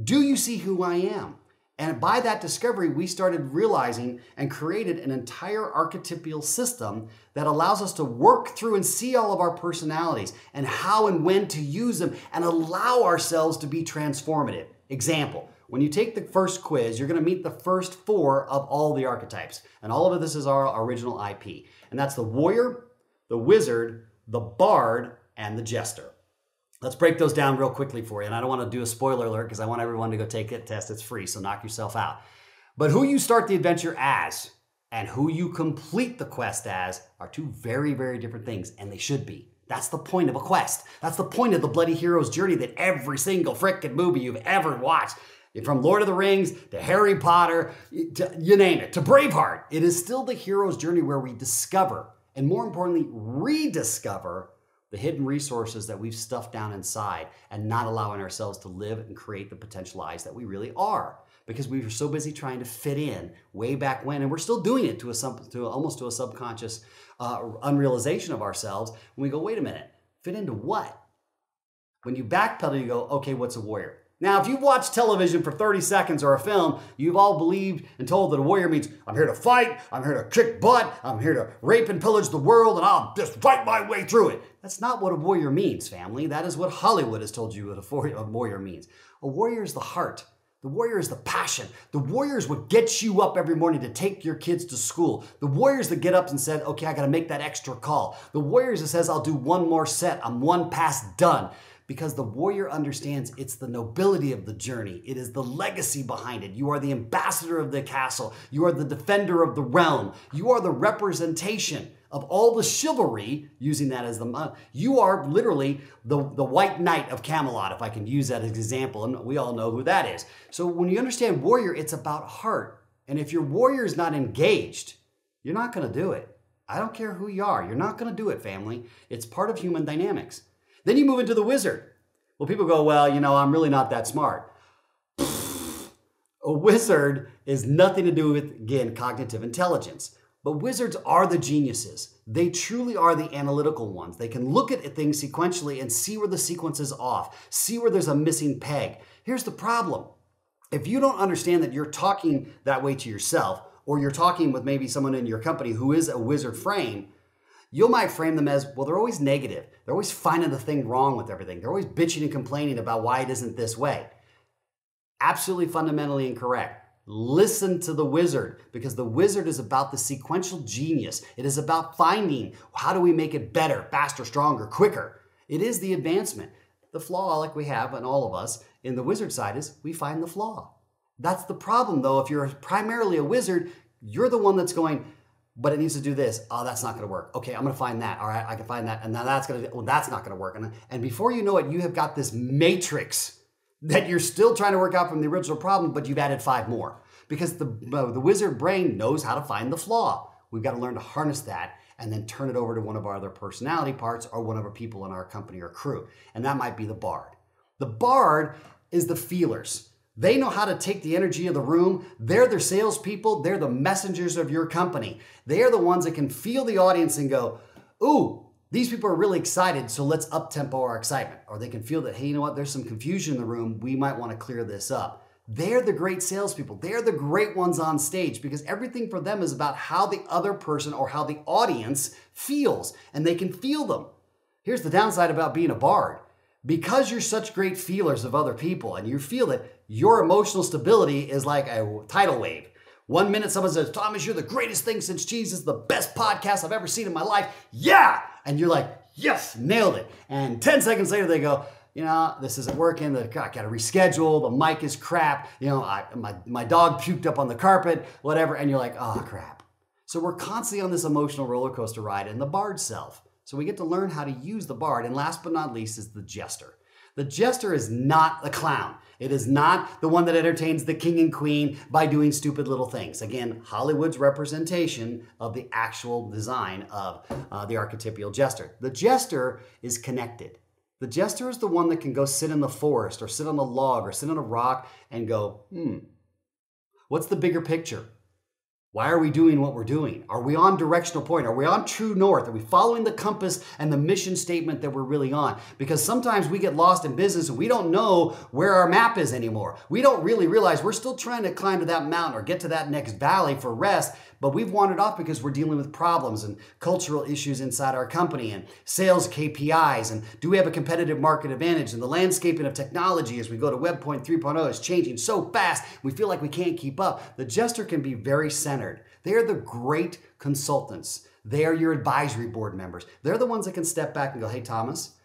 Do you see who I am? And by that discovery, we started realizing and created an entire archetypal system that allows us to work through and see all of our personalities and how and when to use them and allow ourselves to be transformative. Example, when you take the first quiz, you're going to meet the first 4 of all the archetypes. And all of this is our original IP. And that's the warrior, the wizard, the bard, and the jester. Let's break those down real quickly for you. And I don't want to do a spoiler alert because I want everyone to go take that test. It's free, so knock yourself out. But who you start the adventure as and who you complete the quest as are 2 very, very different things, and they should be. That's the point of a quest. That's the point of the bloody hero's journey that every single frickin' movie you've ever watched, from Lord of the Rings to Harry Potter, to, you name it, to Braveheart. It is still the hero's journey where we discover, and more importantly, rediscover the hidden resources that we've stuffed down inside and not allowing ourselves to live and create the potential lives that we really are, because we were so busy trying to fit in way back when, and we're still doing it almost to a subconscious unrealization of ourselves. When we go, wait a minute, fit into what? When you backpedal, you go, okay, what's a warrior? Now, if you've watched television for 30 seconds or a film, you've all believed and told that a warrior means, I'm here to fight, I'm here to kick butt, I'm here to rape and pillage the world, and I'll just fight my way through it. That's not what a warrior means, family. That is what Hollywood has told you what a warrior means. A warrior is the heart. The warrior is the passion. The warrior is what gets you up every morning to take your kids to school. The warriors that get up and said, okay, I got to make that extra call. The warriors that says, I'll do one more set. I'm one pass done. Because the warrior understands it's the nobility of the journey. It is the legacy behind it. You are the ambassador of the castle. You are the defender of the realm. You are the representation of all the chivalry, using that as the... You are literally the white knight of Camelot, if I can use that as an example, and we all know who that is. So when you understand warrior, it's about heart. And if your warrior is not engaged, you're not going to do it. I don't care who you are. You're not going to do it, family. It's part of human dynamics. Then you move into the wizard. Well, people go, well, you know, I'm really not that smart. A wizard is nothing to do with, again, cognitive intelligence. But wizards are the geniuses. They truly are the analytical ones. They can look at things sequentially and see where the sequence is off, see where there's a missing peg. Here's the problem. If you don't understand that you're talking that way to yourself, or you're talking with maybe someone in your company who is a wizard frame, you might frame them as, well, they're always negative. They're always finding the thing wrong with everything. They're always bitching and complaining about why it isn't this way. Absolutely fundamentally incorrect. Listen to the wizard, because the wizard is about the sequential genius. It is about finding how do we make it better, faster, stronger, quicker. It is the advancement. The flaw, like we have in all of us, in the wizard side is we find the flaw. That's the problem, though. If you're primarily a wizard, you're the one that's going, but it needs to do this. Oh, that's not going to work. Okay, I'm going to find that. All right, I can find that. And now that's going to, well, that's not going to work. And before you know it, you have got this matrix that you're still trying to work out from the original problem, but you've added 5 more. Because the wizard brain knows how to find the flaw. We've got to learn to harness that and then turn it over to one of our other personality parts or one of our people in our company or crew. And that might be the bard. The bard is the feelers. They know how to take the energy of the room. They're the salespeople. They're the messengers of your company. They are the ones that can feel the audience and go, ooh, these people are really excited, so let's up-tempo our excitement. Or they can feel that, hey, you know what, there's some confusion in the room. We might want to clear this up. They're the great salespeople. They're the great ones on stage because everything for them is about how the other person or how the audience feels, and they can feel them. Here's the downside about being a bard. Because you're such great feelers of other people and you feel it, your emotional stability is like a tidal wave. 1 minute someone says, Thomas, you're the greatest thing since Jesus, the best podcast I've ever seen in my life. Yeah! And you're like, yes, nailed it. And 10 seconds later they go, you know, this isn't working. I got to reschedule. The mic is crap. You know, my dog puked up on the carpet, whatever. And you're like, oh, crap. So we're constantly on this emotional roller coaster ride in the bard self. So we get to learn how to use the bard. And last but not least is the jester. The jester is not the clown. It is not the one that entertains the king and queen by doing stupid little things. Again, Hollywood's representation of the actual design of the archetypal jester. The jester is connected. The jester is the one that can go sit in the forest or sit on a log or sit on a rock and go, what's the bigger picture? Why are we doing what we're doing? Are we on directional point? Are we on true north? Are we following the compass and the mission statement that we're really on? Because sometimes we get lost in business and we don't know where our map is anymore. We don't really realize we're still trying to climb to that mountain or get to that next valley for rest, but we've wandered off because we're dealing with problems and cultural issues inside our company and sales KPIs. And do we have a competitive market advantage? And the landscaping of technology as we go to Web 3.0 is changing so fast, we feel like we can't keep up. The jester can be very centered. They are the great consultants. They are your advisory board members. They're the ones that can step back and go, hey, Thomas,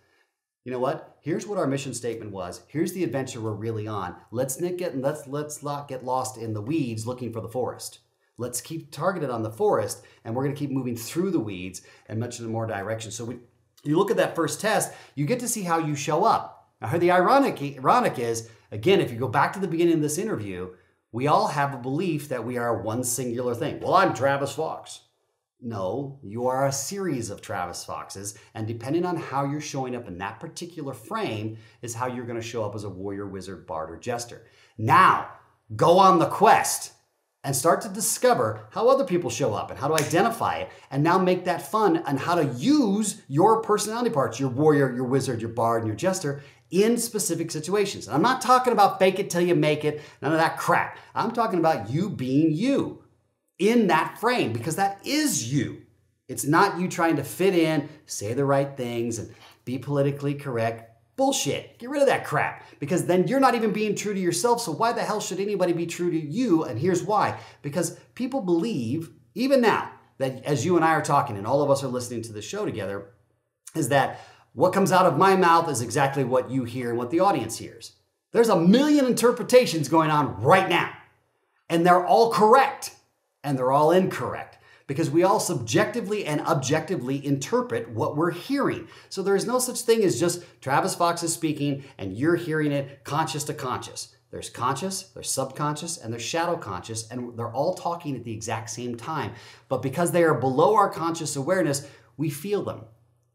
you know what? Here's what our mission statement was. Here's the adventure we're really on. Let's not get lost in the weeds looking for the forest. Let's keep targeted on the forest, and we're going to keep moving through the weeds and much in more direction. So you look at that first test, you get to see how you show up. Now, the ironic is, again, if you go back to the beginning of this interview, we all have a belief that we are one singular thing. Well, I'm Travis Fox. No, you are a series of Travis Foxes, and depending on how you're showing up in that particular frame is how you're going to show up as a warrior, wizard, bard, or jester. Now, go on the quest and start to discover how other people show up and how to identify it, and now make that fun and how to use your personality parts, your warrior, your wizard, your bard, and your jester in specific situations. And I'm not talking about fake it till you make it, none of that crap. I'm talking about you being you in that frame, because that is you. It's not you trying to fit in, say the right things, and be politically correct. Bullshit. Get rid of that crap, because then you're not even being true to yourself. So why the hell should anybody be true to you? And here's why. Because people believe, even now, that as you and I are talking and all of us are listening to the show together, is that what comes out of my mouth is exactly what you hear and what the audience hears. There's a million interpretations going on right now, and they're all correct and they're all incorrect, because we all subjectively and objectively interpret what we're hearing. So there is no such thing as just Travis Fox is speaking and you're hearing it conscious to conscious. There's conscious, there's subconscious, and there's shadow conscious, and they're all talking at the exact same time. But because they are below our conscious awareness, we feel them.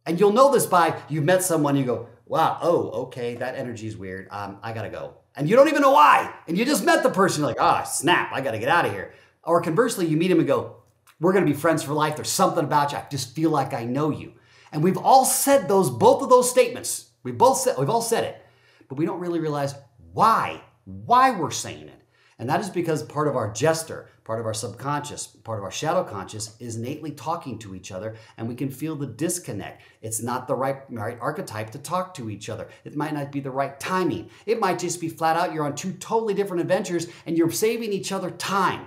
And you'll know this by you've met someone, you go, wow, oh, okay, that energy is weird. I gotta go. And you don't even know why. And you just met the person, you're like, ah, snap, I gotta get out of here. Or conversely, you meet him and go, we're going to be friends for life. There's something about you. I just feel like I know you. And we've all said both of those statements. We've all said it, but we don't really realize why we're saying it. And that is because part of our jester, part of our subconscious, part of our shadow conscious is innately talking to each other, and we can feel the disconnect. It's not the right archetype to talk to each other. It might not be the right timing. It might just be flat out you're on two totally different adventures and you're saving each other time.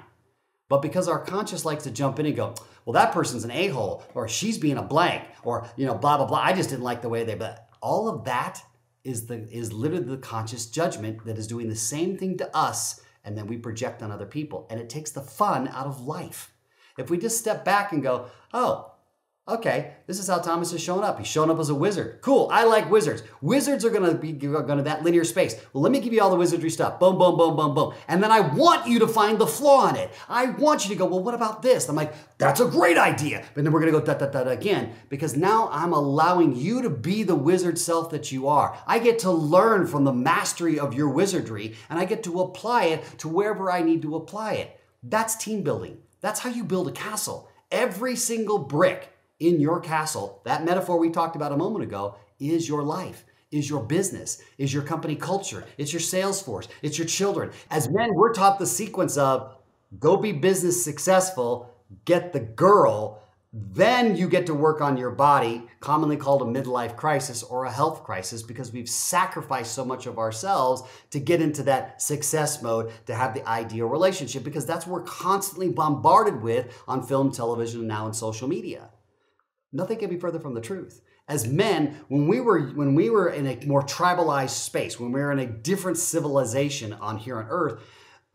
But because our conscious likes to jump in and go, well, that person's an a-hole, or she's being a blank, or, blah, blah, blah. I just didn't like the way but all of that is literally the conscious judgment that is doing the same thing to us, and then we project on other people. And it takes the fun out of life. If we just step back and go, oh, okay, this is how Thomas is showing up. He's showing up as a wizard. Cool, I like wizards. Wizards are gonna go to that linear space. Well, let me give you all the wizardry stuff. Boom, boom, boom, boom, boom. And then I want you to find the flaw in it. I want you to go, well, what about this? I'm like, that's a great idea. But then we're gonna go da, da, da, da again, because now I'm allowing you to be the wizard self that you are. I get to learn from the mastery of your wizardry, and I get to apply it to wherever I need to apply it. That's team building. That's how you build a castle. Every single brick in your castle, that metaphor we talked about a moment ago, is your life, is your business, is your company culture, it's your sales force, it's your children. As men, we're taught the sequence of go be business successful, get the girl, then you get to work on your body, commonly called a midlife crisis or a health crisis, because we've sacrificed so much of ourselves to get into that success mode, to have the ideal relationship, because that's what we're constantly bombarded with on film, television, and now in social media. Nothing can be further from the truth. As men, when we were in a more tribalized space, when we were in a different civilization here on earth,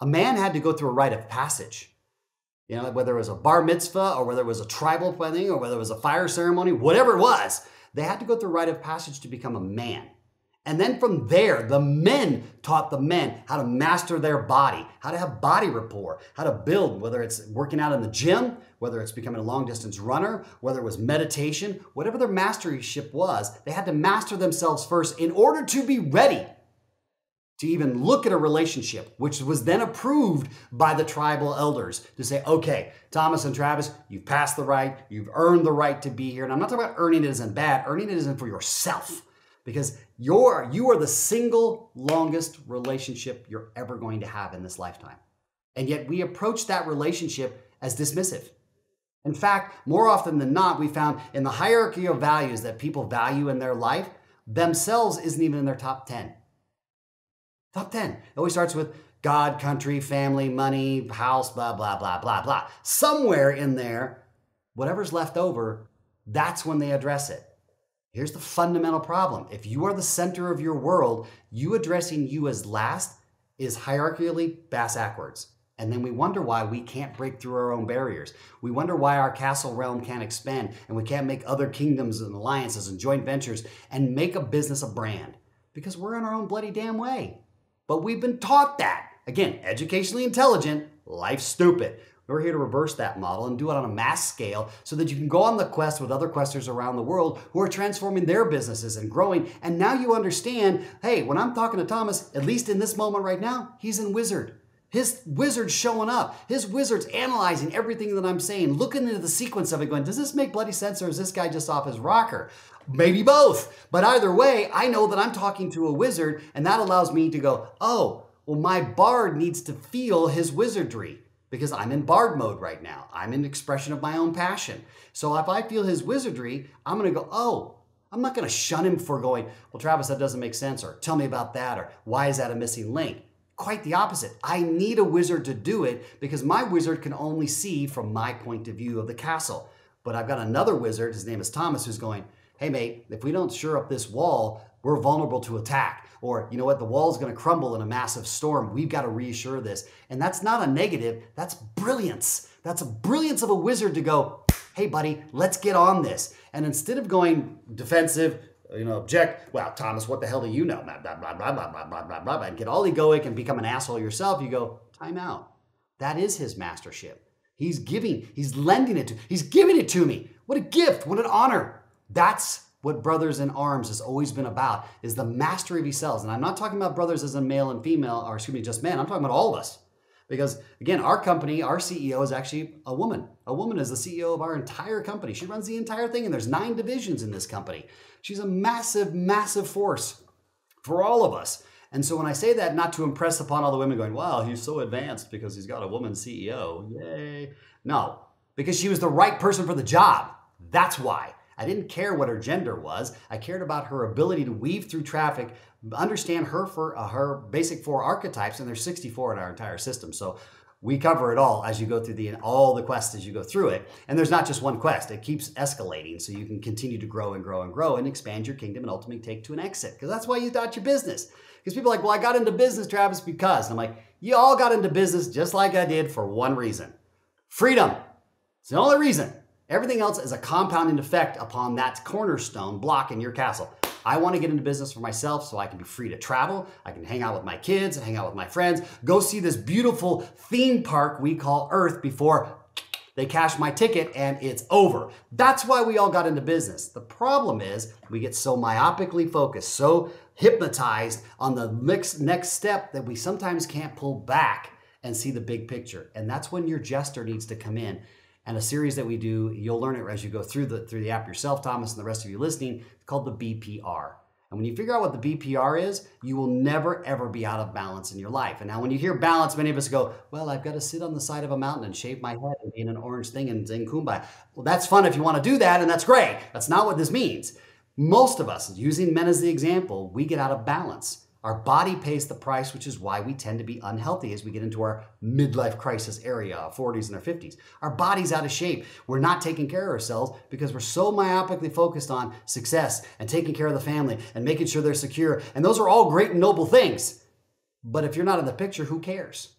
a man had to go through a rite of passage. You know, whether it was a bar mitzvah or whether it was a tribal wedding or whether it was a fire ceremony, whatever it was, they had to go through a rite of passage to become a man. And then from there, the men taught the men how to master their body, how to have body rapport, how to build, whether it's working out in the gym, whether it's becoming a long distance runner, whether it was meditation, whatever their masteryship was, they had to master themselves first in order to be ready to even look at a relationship, which was then approved by the tribal elders to say, okay, Thomas and Travis, you've passed the rite, you've earned the right to be here. And I'm not talking about earning it isn't bad, earning it isn't for yourself, because you are the single longest relationship you're ever going to have in this lifetime. And yet we approach that relationship as dismissive. In fact, more often than not, we found in the hierarchy of values that people value in their life, themselves isn't even in their top 10. Top 10. It always starts with God, country, family, money, house, blah, blah, blah, blah, blah. Somewhere in there, whatever's left over, that's when they address it. Here's the fundamental problem. If you are the center of your world, you addressing you as last is hierarchically backwards. And then we wonder why we can't break through our own barriers. We wonder why our castle realm can't expand and we can't make other kingdoms and alliances and joint ventures and make a business a brand. Because we're in our own bloody damn way. But we've been taught that. Again, educationally intelligent, life stupid. We're here to reverse that model and do it on a mass scale so that you can go on the quest with other questers around the world who are transforming their businesses and growing. And now you understand, hey, when I'm talking to Thomas, at least in this moment right now, he's in wizard. His wizard's showing up. His wizard's analyzing everything that I'm saying, looking into the sequence of it going, does this make bloody sense or is this guy just off his rocker? Maybe both. But either way, I know that I'm talking to a wizard and that allows me to go, oh, well, my bard needs to feel his wizardry because I'm in bard mode right now. I'm in expression of my own passion. So if I feel his wizardry, I'm going to go, oh, I'm not going to shun him for going, well, Travis, that doesn't make sense, or tell me about that, or why is that a missing link? Quite the opposite. I need a wizard to do it because my wizard can only see from my point of view of the castle. But I've got another wizard, his name is Thomas, who's going, hey mate, if we don't shore up this wall, we're vulnerable to attack. Or, you know what, the wall is going to crumble in a massive storm. We've got to reassure this. And that's not a negative, that's brilliance. That's a brilliance of a wizard to go, hey buddy, let's get on this. And instead of going defensive, object, well, Thomas, what the hell do you know? Blah, blah, blah, blah, blah, blah, blah, blah, blah, and get all egoic and become an asshole yourself, you go, time out. That is his mastership. He's lending it to, he's giving it to me. What a gift, what an honor. That's what Brothers in Arms has always been about, is the mastery of yourselves. And I'm not talking about brothers as a male and female, or excuse me, just men. I'm talking about all of us. Because again, our company, our CEO is actually a woman. A woman is the CEO of our entire company. She runs the entire thing, and there's 9 divisions in this company. She's a massive, massive force for all of us. And so when I say that, not to impress upon all the women going, wow, he's so advanced because he's got a woman CEO. Yay. No, because she was the right person for the job. That's why. I didn't care what her gender was. I cared about her ability to weave through traffic, understand her basic 4 archetypes, and there's 64 in our entire system. So We cover it all as you go through all the quests as you go through it. And there's not just one quest. It keeps escalating so you can continue to grow and grow and grow and expand your kingdom and ultimately take to an exit. Because that's why you thought your business. Because people are like, well, I got into business, Travis, because. And I'm like, you all got into business just like I did for one reason. Freedom. It's the only reason. Everything else is a compounding effect upon that cornerstone block in your castle. I want to get into business for myself so I can be free to travel. I can hang out with my kids, hang out with my friends, go see this beautiful theme park we call Earth before they cash my ticket and it's over. That's why we all got into business. The problem is we get so myopically focused, so hypnotized on the next step that we sometimes can't pull back and see the big picture. And that's when your jester needs to come in. And a series that we do, you'll learn it as you go through the app yourself, Thomas, and the rest of you listening, it's called the BPR. And when you figure out what the BPR is, you will never, ever be out of balance in your life. And now when you hear balance, many of us go, well, I've got to sit on the side of a mountain and shave my head and be in an orange thing and sing Kumbaya. Well, that's fun if you want to do that, and that's great. That's not what this means. Most of us, using men as the example, we get out of balance. Our body pays the price, which is why we tend to be unhealthy as we get into our midlife crisis area, 40s and our 50s. Our body's out of shape. We're not taking care of ourselves because we're so myopically focused on success and taking care of the family and making sure they're secure. And those are all great and noble things. But if you're not in the picture, who cares?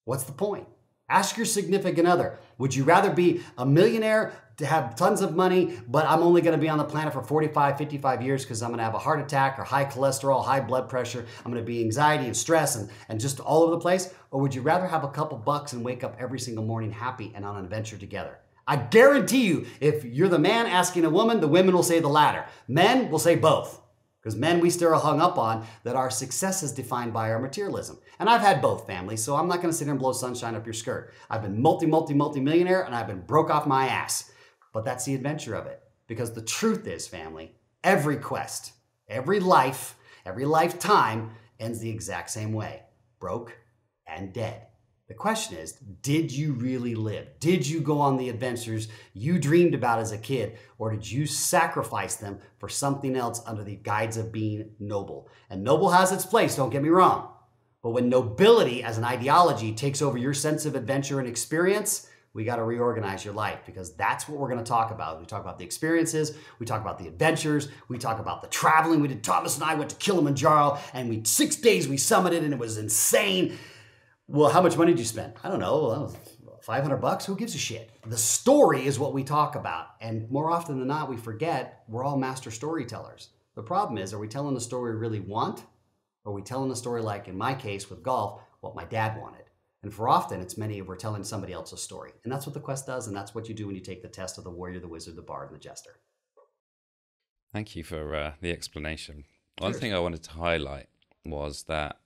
What's the point? Ask your significant other. Would you rather be a millionaire to have tons of money, but I'm only going to be on the planet for 45, 55 years because I'm going to have a heart attack or high cholesterol, high blood pressure. I'm going to be anxiety and stress and just all over the place? Or would you rather have a couple bucks and wake up every single morning happy and on an adventure together? I guarantee you, if you're the man asking a woman, the women will say the latter. Men will say both. Because men, we still are hung up on that our success is defined by our materialism. And I've had both, family, so I'm not going to sit here and blow sunshine up your skirt. I've been multi-millionaire, and I've been broke off my ass. But that's the adventure of it. Because the truth is, family, every quest, every life, every lifetime ends the exact same way. Broke and dead. The question is, did you really live? Did you go on the adventures you dreamed about as a kid, or did you sacrifice them for something else under the guise of being noble? And noble has its place, don't get me wrong. But when nobility as an ideology takes over your sense of adventure and experience, we got to reorganize your life, because that's what we're going to talk about. We talk about the experiences, we talk about the adventures, we talk about the traveling. Thomas and I went to Kilimanjaro, and 6 days we summited, and it was insane. Well, how much money did you spend? I don't know, $500? Who gives a shit? The story is what we talk about. And more often than not, we forget we're all master storytellers. The problem is, are we telling the story we really want? Or are we telling the story, like in my case with golf, what my dad wanted? And for often, it's we're telling somebody else's story. And that's what the quest does, and that's what you do when you take the test of the warrior, the wizard, the bard, and the jester. Thank you for the explanation. One thing I wanted to highlight was that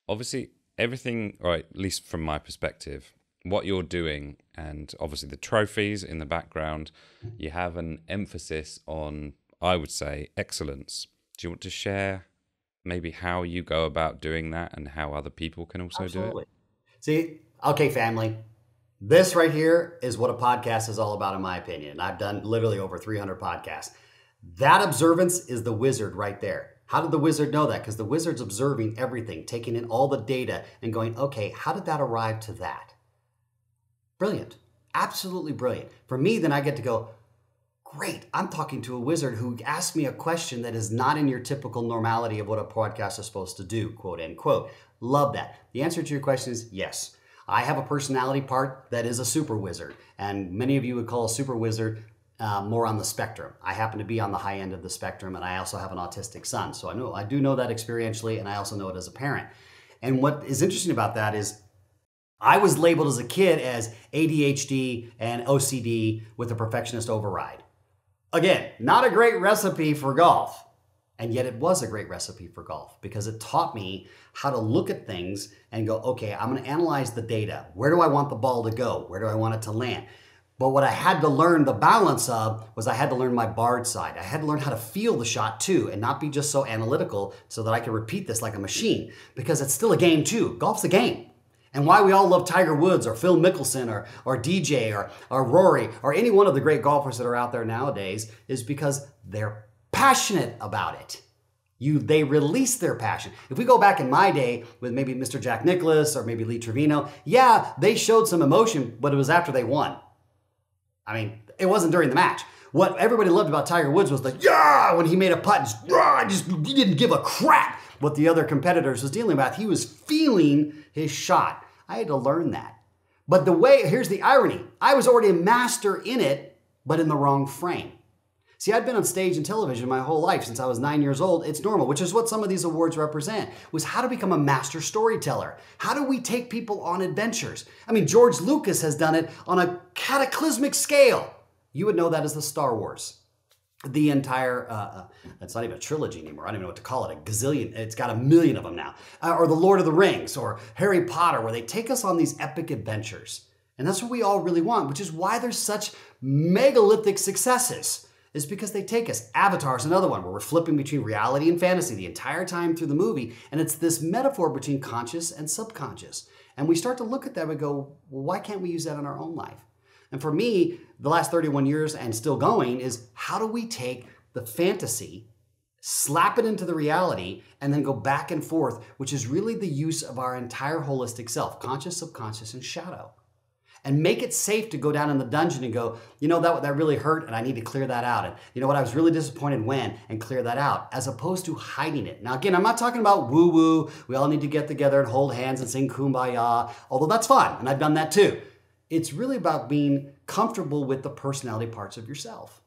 obviously everything, or at least from my perspective, what you're doing, and obviously the trophies in the background, you have an emphasis on, I would say, excellence. Do you want to share maybe how you go about doing that and how other people can also do it? See, okay, family, this right here is what a podcast is all about, in my opinion. I've done literally over 300 podcasts. That observance is the wizard right there. How did the wizard know that? Because the wizard's observing everything, taking in all the data and going, okay, how did that arrive to that? Brilliant. Absolutely brilliant. For me, then I get to go, great, I'm talking to a wizard who asked me a question that is not in your typical normality of what a podcast is supposed to do, quote, end quote. Love that. The answer to your question is yes. I have a personality part that is a super wizard, and many of you would call a super wizard more on the spectrum. I happen to be on the high end of the spectrum, and I also have an autistic son. So I do know that experientially, and I also know it as a parent. And what is interesting about that is I was labeled as a kid as ADHD and OCD with a perfectionist override. Again, not a great recipe for golf. And yet it was a great recipe for golf, because it taught me how to look at things and go, okay, I'm going to analyze the data. Where do I want the ball to go? Where do I want it to land? But what I had to learn the balance of was I had to learn my bard side. I had to learn how to feel the shot too, and not be just so analytical so that I could repeat this like a machine, because it's still a game too. Golf's a game. And why we all love Tiger Woods or Phil Mickelson or DJ or Rory or any one of the great golfers that are out there nowadays is because they're passionate about it. They release their passion. If we go back in my day with maybe Mr. Jack Nicklaus or maybe Lee Trevino, yeah, they showed some emotion, but it was after they won. I mean, it wasn't during the match. What everybody loved about Tiger Woods was the, yeah, when he made a putt, he didn't give a crap what the other competitors was dealing with. He was feeling his shot. I had to learn that. But here's the irony. I was already a master in it, but in the wrong frame. See, I'd been on stage and television my whole life since I was 9 years old. It's normal, which is what some of these awards represent, was how to become a master storyteller. How do we take people on adventures? I mean, George Lucas has done it on a cataclysmic scale. You would know that as the Star Wars. The entire, it's not even a trilogy anymore. I don't even know what to call it. A gazillion. It's got a million of them now. Or The Lord of the Rings or Harry Potter, where they take us on these epic adventures. And that's what we all really want, which is why there's such megalithic successes. Is because they take us. Avatar is another one where we're flipping between reality and fantasy the entire time through the movie. And it's this metaphor between conscious and subconscious. And we start to look at that and go, well, why can't we use that in our own life? And for me, the last 31 years and still going is how do we take the fantasy, slap it into the reality, and then go back and forth, which is really the use of our entire holistic self, conscious, subconscious, and shadow. And make it safe to go down in the dungeon and go, you know, that really hurt and I need to clear that out. And you know what, I was really disappointed when, and clear that out, as opposed to hiding it. Now, again, I'm not talking about woo-woo. We all need to get together and hold hands and sing Kumbaya, although that's fun, and I've done that too. It's really about being comfortable with the personality parts of yourself.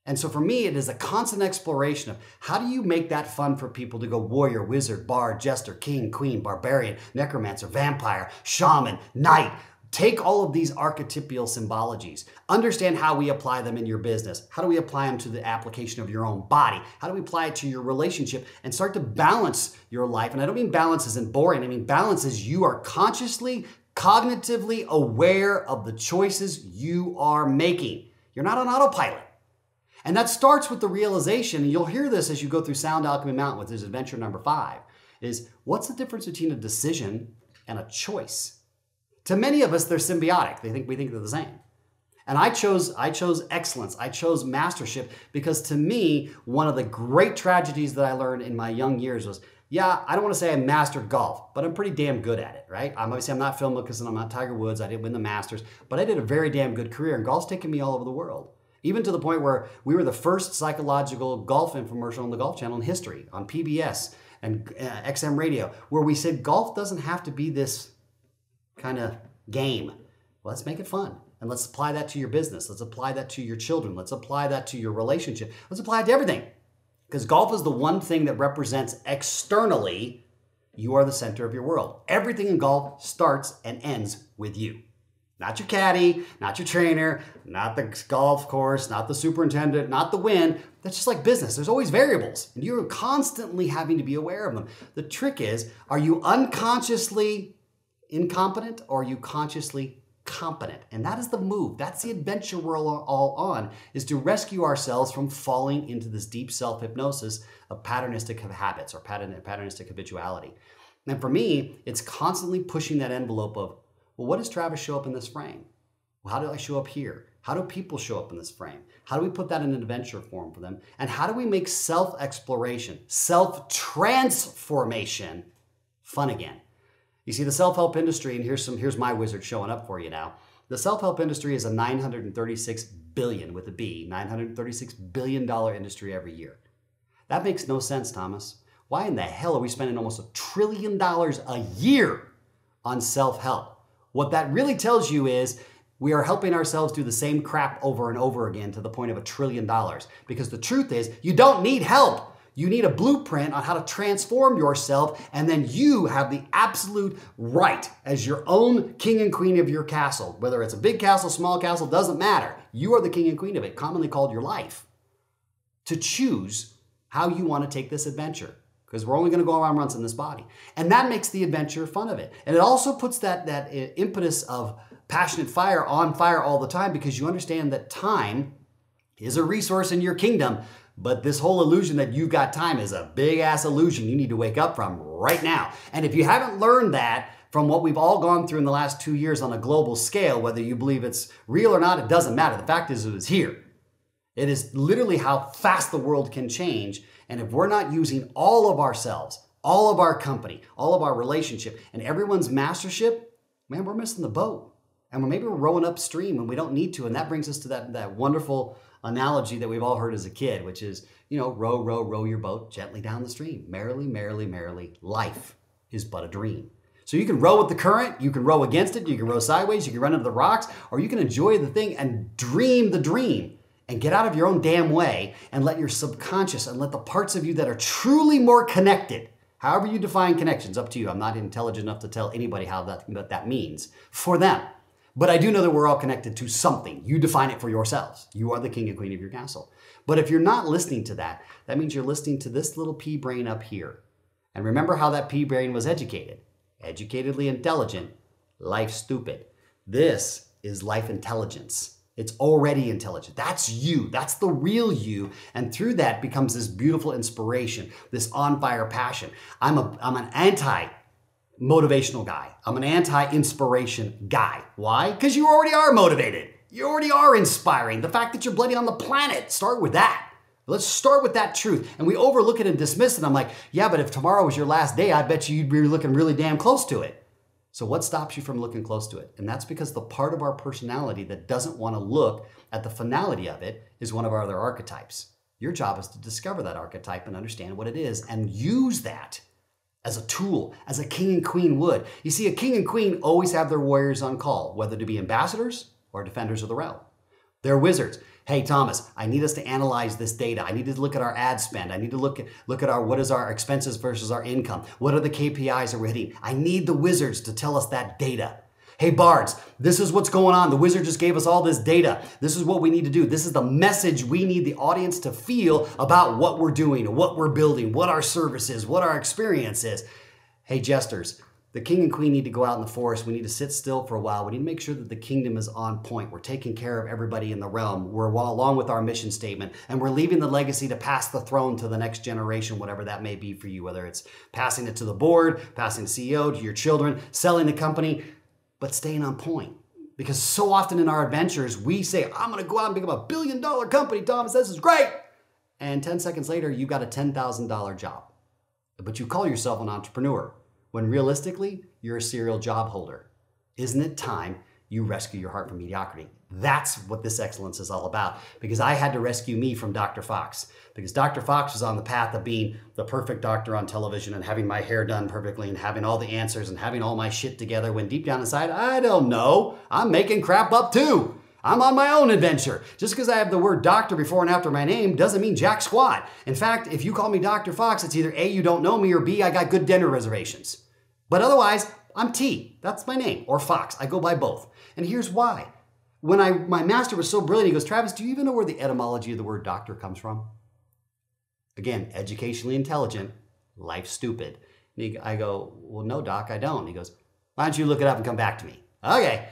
And so for me, it is a constant exploration of how do you make that fun for people to go warrior, wizard, bard, jester, king, queen, barbarian, necromancer, vampire, shaman, knight. Take all of these archetypal symbologies, understand how we apply them in your business. How do we apply them to the application of your own body? How do we apply it to your relationship and start to balance your life? And I don't mean balance as in boring. I mean balance as you are consciously, cognitively aware of the choices you are making. You're not on autopilot. And that starts with the realization, and you'll hear this as you go through Sound Alchemy Mountain with this adventure number 5, is what's the difference between a decision and a choice? To many of us, they're symbiotic. We think they're the same. And I chose excellence. I chose mastership because to me, one of the great tragedies that I learned in my young years was, yeah, I don't want to say I mastered golf, but I'm pretty damn good at it, right? I'm not Phil Mickelson, I'm not Tiger Woods, I didn't win the Masters, but I did a very damn good career, and golf's taken me all over the world. Even to the point where we were the first psychological golf infomercial on the Golf Channel in history, on PBS and XM radio, where we said golf doesn't have to be this kind of game. Well, let's make it fun. And let's apply that to your business. Let's apply that to your children. Let's apply that to your relationship. Let's apply it to everything. Because golf is the one thing that represents externally, you are the center of your world. Everything in golf starts and ends with you. Not your caddy, not your trainer, not the golf course, not the superintendent, not the wind. That's just like business. There's always variables, and you're constantly having to be aware of them. The trick is, are you unconsciously incompetent or are you consciously competent? And that is the move. That's the adventure we're all on, is to rescue ourselves from falling into this deep self-hypnosis of patternistic habits or patternistic habituality. And for me, it's constantly pushing that envelope of, well, what does Travis show up in this frame? Well, how do I show up here? How do people show up in this frame? How do we put that in an adventure form for them? And how do we make self-exploration, self-transformation fun again? You see, the self-help industry, and here's my wizard showing up for you now. The self-help industry is a $936 billion with a B, $936 billion industry every year. That makes no sense, Thomas. Why in the hell are we spending almost $1 trillion a year on self-help? What that really tells you is we are helping ourselves do the same crap over and over again to the point of $1 trillion. Because the truth is, you don't need help. You need a blueprint on how to transform yourself, and then you have the absolute right as your own king and queen of your castle. Whether it's a big castle, small castle, doesn't matter. You are the king and queen of it, commonly called your life, to choose how you want to take this adventure. Because we're only going to go around once in this body. And that makes the adventure fun of it. And it also puts that impetus of passionate fire on fire all the time, because you understand that time is a resource in your kingdom. But this whole illusion that you've got time is a big-ass illusion you need to wake up from right now. And if you haven't learned that from what we've all gone through in the last 2 years on a global scale, whether you believe it's real or not, it doesn't matter. The fact is, it was here. It is literally how fast the world can change. And if we're not using all of ourselves, all of our company, all of our relationship, and everyone's mastership, man, we're missing the boat. And maybe we're rowing upstream and we don't need to. And that brings us to that wonderful analogy that we've all heard as a kid, which is, row, row, row your boat gently down the stream. Merrily, merrily, merrily, life is but a dream. So you can row with the current, you can row against it, you can row sideways, you can run into the rocks, or you can enjoy the thing and dream the dream and get out of your own damn way and let your subconscious and let the parts of you that are truly more connected, however you define connections, up to you. I'm not intelligent enough to tell anybody what that means for them. But I do know that we're all connected to something. You define it for yourselves. You are the king and queen of your castle. But if you're not listening to that, that means you're listening to this little pea brain up here. And remember how that pea brain was educated. Educatedly intelligent, life stupid. This is life intelligence. It's already intelligent. That's you. That's the real you. And through that becomes this beautiful inspiration, this on-fire passion. I'm an anti-motivational guy. I'm an anti-inspiration guy. Why? Because you already are motivated. You already are inspiring. The fact that you're bloody on the planet, start with that. Let's start with that truth. And we overlook it and dismiss it. I'm like, yeah, but if tomorrow was your last day, I bet you'd be looking really damn close to it. So what stops you from looking close to it? And that's because the part of our personality that doesn't want to look at the finality of it is one of our other archetypes. Your job is to discover that archetype and understand what it is and use that as a tool, as a king and queen would. You see, a king and queen always have their warriors on call, whether to be ambassadors or defenders of the realm. They're wizards. Hey, Thomas, I need us to analyze this data. I need to look at our ad spend. I need to look at what is our expenses versus our income. What are the KPIs that we're hitting? I need the wizards to tell us that data. Hey, bards, this is what's going on. The wizard just gave us all this data. This is what we need to do. This is the message we need the audience to feel about what we're doing, what we're building, what our service is, what our experience is. Hey, jesters, the king and queen need to go out in the forest. We need to sit still for a while. We need to make sure that the kingdom is on point. We're taking care of everybody in the realm. We're along with our mission statement, and we're leaving the legacy to pass the throne to the next generation, whatever that may be for you, whether it's passing it to the board, passing the CEO, to your children, selling the company, but staying on point. Because so often in our adventures, we say, I'm going to go out and become a $1 billion company, Thomas, this is great. And 10 seconds later, you got a $10,000 job. But you call yourself an entrepreneur, when realistically, you're a serial job holder. Isn't it time you rescue your heart from mediocrity? That's what this excellence is all about. Because I had to rescue me from Dr. Fox. Because Dr. Fox was on the path of being the perfect doctor on television and having my hair done perfectly and having all the answers and having all my shit together, when deep down inside, I don't know. I'm making crap up too. I'm on my own adventure. Just because I have the word doctor before and after my name doesn't mean jack squat. In fact, if you call me Dr. Fox, it's either A, you don't know me, or B, I got good dinner reservations. But otherwise, I'm T. That's my name. Or Fox. I go by both. And here's why. When my master was so brilliant, he goes, Travis, do you even know where the etymology of the word doctor comes from? Again, educationally intelligent, life stupid. And I go, well, no, doc, I don't. He goes, why don't you look it up and come back to me? Okay.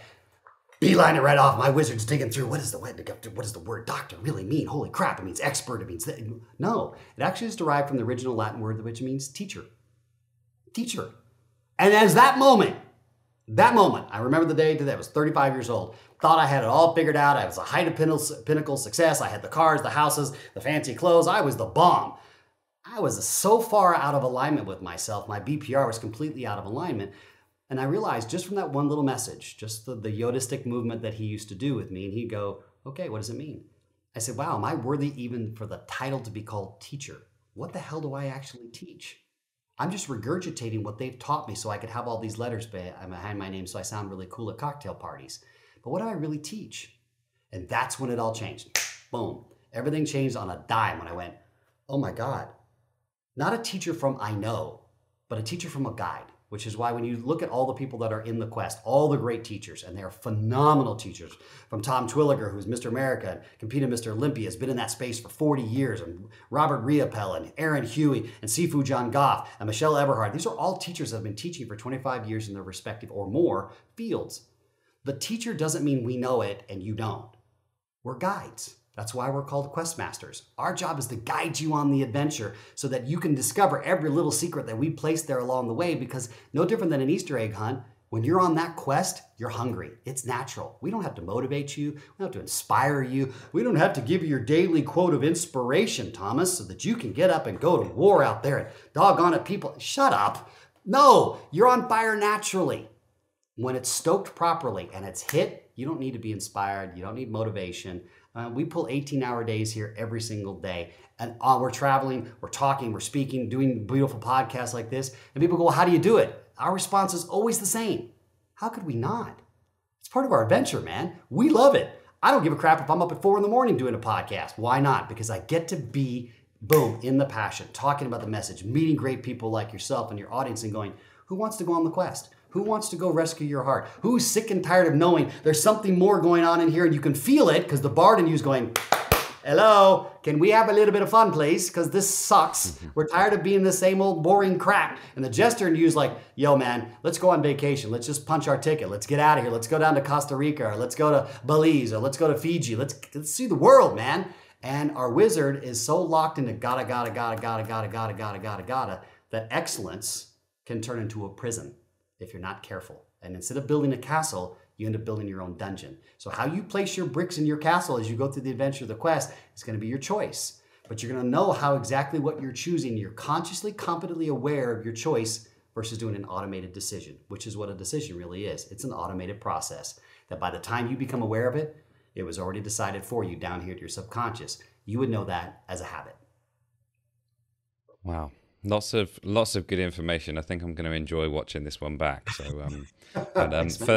Beeline it right off. My wizard's digging through. What does the word doctor really mean? Holy crap, it means expert. It means that. No, it actually is derived from the original Latin word, which means teacher. Teacher. And as that moment, I remember the day today, I was 35 years old, thought I had it all figured out. I was the height of pinnacle success. I had the cars, the houses, the fancy clothes. I was the bomb. I was so far out of alignment with myself. My BPR was completely out of alignment. And I realized just from that one little message, just the Yodistic movement that he used to do with me, and he'd go, okay, what does it mean? I said, wow, am I worthy even for the title to be called teacher? What the hell do I actually teach? I'm just regurgitating what they've taught me so I could have all these letters behind my name so I sound really cool at cocktail parties. But what do I really teach? And that's when it all changed. Boom. Everything changed on a dime when I went, oh my God. Not a teacher from I know, but a teacher from a guide. Which is why when you look at all the people that are in the quest, all the great teachers, and they are phenomenal teachers, from Tom Twilliger, who's Mr. America, and competed Mr. Olympia, has been in that space for 40 years, and Robert Riopel, and Aaron Huey, and Sifu John Goff, and Michelle Eberhard. These are all teachers that have been teaching for 25 years in their respective or more fields. The teacher doesn't mean we know it and you don't. We're guides. That's why we're called quest masters. Our job is to guide you on the adventure so that you can discover every little secret that we placed there along the way, because no different than an Easter egg hunt, When you're on that quest, you're hungry. It's natural. We don't have to motivate you. We don't have to inspire you. We don't have to give you your daily quote of inspiration, Thomas, so that you can get up and go to war out there and doggone it, people. Shut up. No, you're on fire naturally. When it's stoked properly and it's hit, you don't need to be inspired. You don't need motivation. We pull 18-hour days here every single day. And we're traveling, we're talking, we're speaking, doing beautiful podcasts like this. And people go, well, how do you do it? Our response is always the same. How could we not? It's part of our adventure, man. We love it. I don't give a crap if I'm up at 4 a.m. doing a podcast. Why not? Because I get to be, boom, in the passion, talking about the message, meeting great people like yourself and your audience and going, who wants to go on the quest? Who wants to go rescue your heart? Who's sick and tired of knowing there's something more going on in here and you can feel it because the bard in you is going, hello, can we have a little bit of fun, please? Because this sucks. We're tired of being the same old boring crap. And the jester in you is like, yo, man, let's go on vacation. Let's just punch our ticket. Let's get out of here. Let's go down to Costa Rica, or let's go to Belize, or let's go to Fiji. Let's see the world, man. And our wizard is so locked into gotta, that excellence can turn into a prison if you're not careful. And instead of building a castle, you end up building your own dungeon. So how you place your bricks in your castle as you go through the adventure of the quest is going to be your choice. But you're going to know how exactly what you're choosing. You're consciously, competently aware of your choice versus doing an automated decision, which is what a decision really is. It's an automated process that by the time you become aware of it, it was already decided for you down here to your subconscious. You would know that as a habit. Wow. Lots of good information. I think I'm going to enjoy watching this one back. So,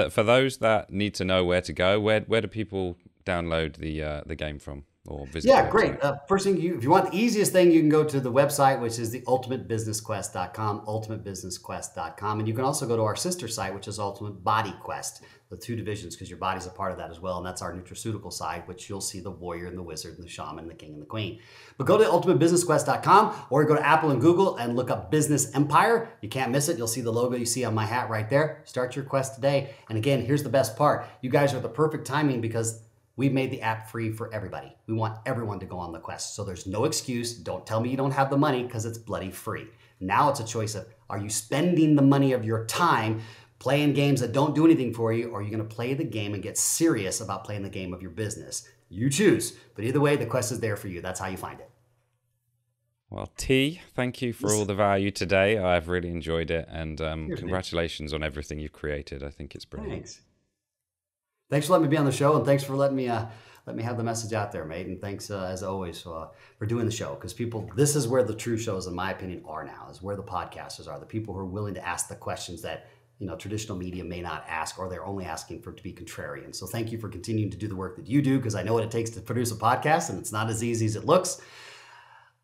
for those that need to know where to go, where do people download the game from or visit? Yeah, great. First thing, if you want the easiest thing, you can go to the website, which is the ultimatebusinessquest.com, ultimatebusinessquest.com, and you can also go to our sister site, which is Ultimate Body Quest, the 2 divisions, because your body's a part of that as well, and that's our nutraceutical side, which you'll see the warrior and the wizard and the shaman, and the king and the queen. But go to ultimatebusinessquest.com or go to Apple and Google and look up Business Empire. You can't miss it. You'll see the logo you see on my hat right there. Start your quest today. And again, here's the best part. You guys are the perfect timing because we've made the app free for everybody. We want everyone to go on the quest. So there's no excuse. Don't tell me you don't have the money because it's bloody free. Now it's a choice of, are you spending the money of your time playing games that don't do anything for you, or are you going to play the game and get serious about playing the game of your business? You choose. But either way, the quest is there for you. That's how you find it. Well, T, thank you for all the value today. I've really enjoyed it. And congratulations on everything you've created. I think it's brilliant. Thanks for letting me be on the show, and thanks for letting me have the message out there, mate. And thanks, as always, for doing the show. Because people, this is where the true shows, in my opinion, are now, is where the podcasters are, the people who are willing to ask the questions that traditional media may not ask, or they're only asking for it to be contrarian. So thank you for continuing to do the work that you do, because I know what it takes to produce a podcast, and it's not as easy as it looks.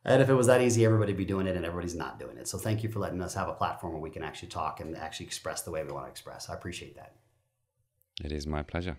And if it was that easy, everybody would be doing it, and everybody's not doing it. So thank you for letting us have a platform where we can actually talk and actually express the way we want to express. I appreciate that. It is my pleasure.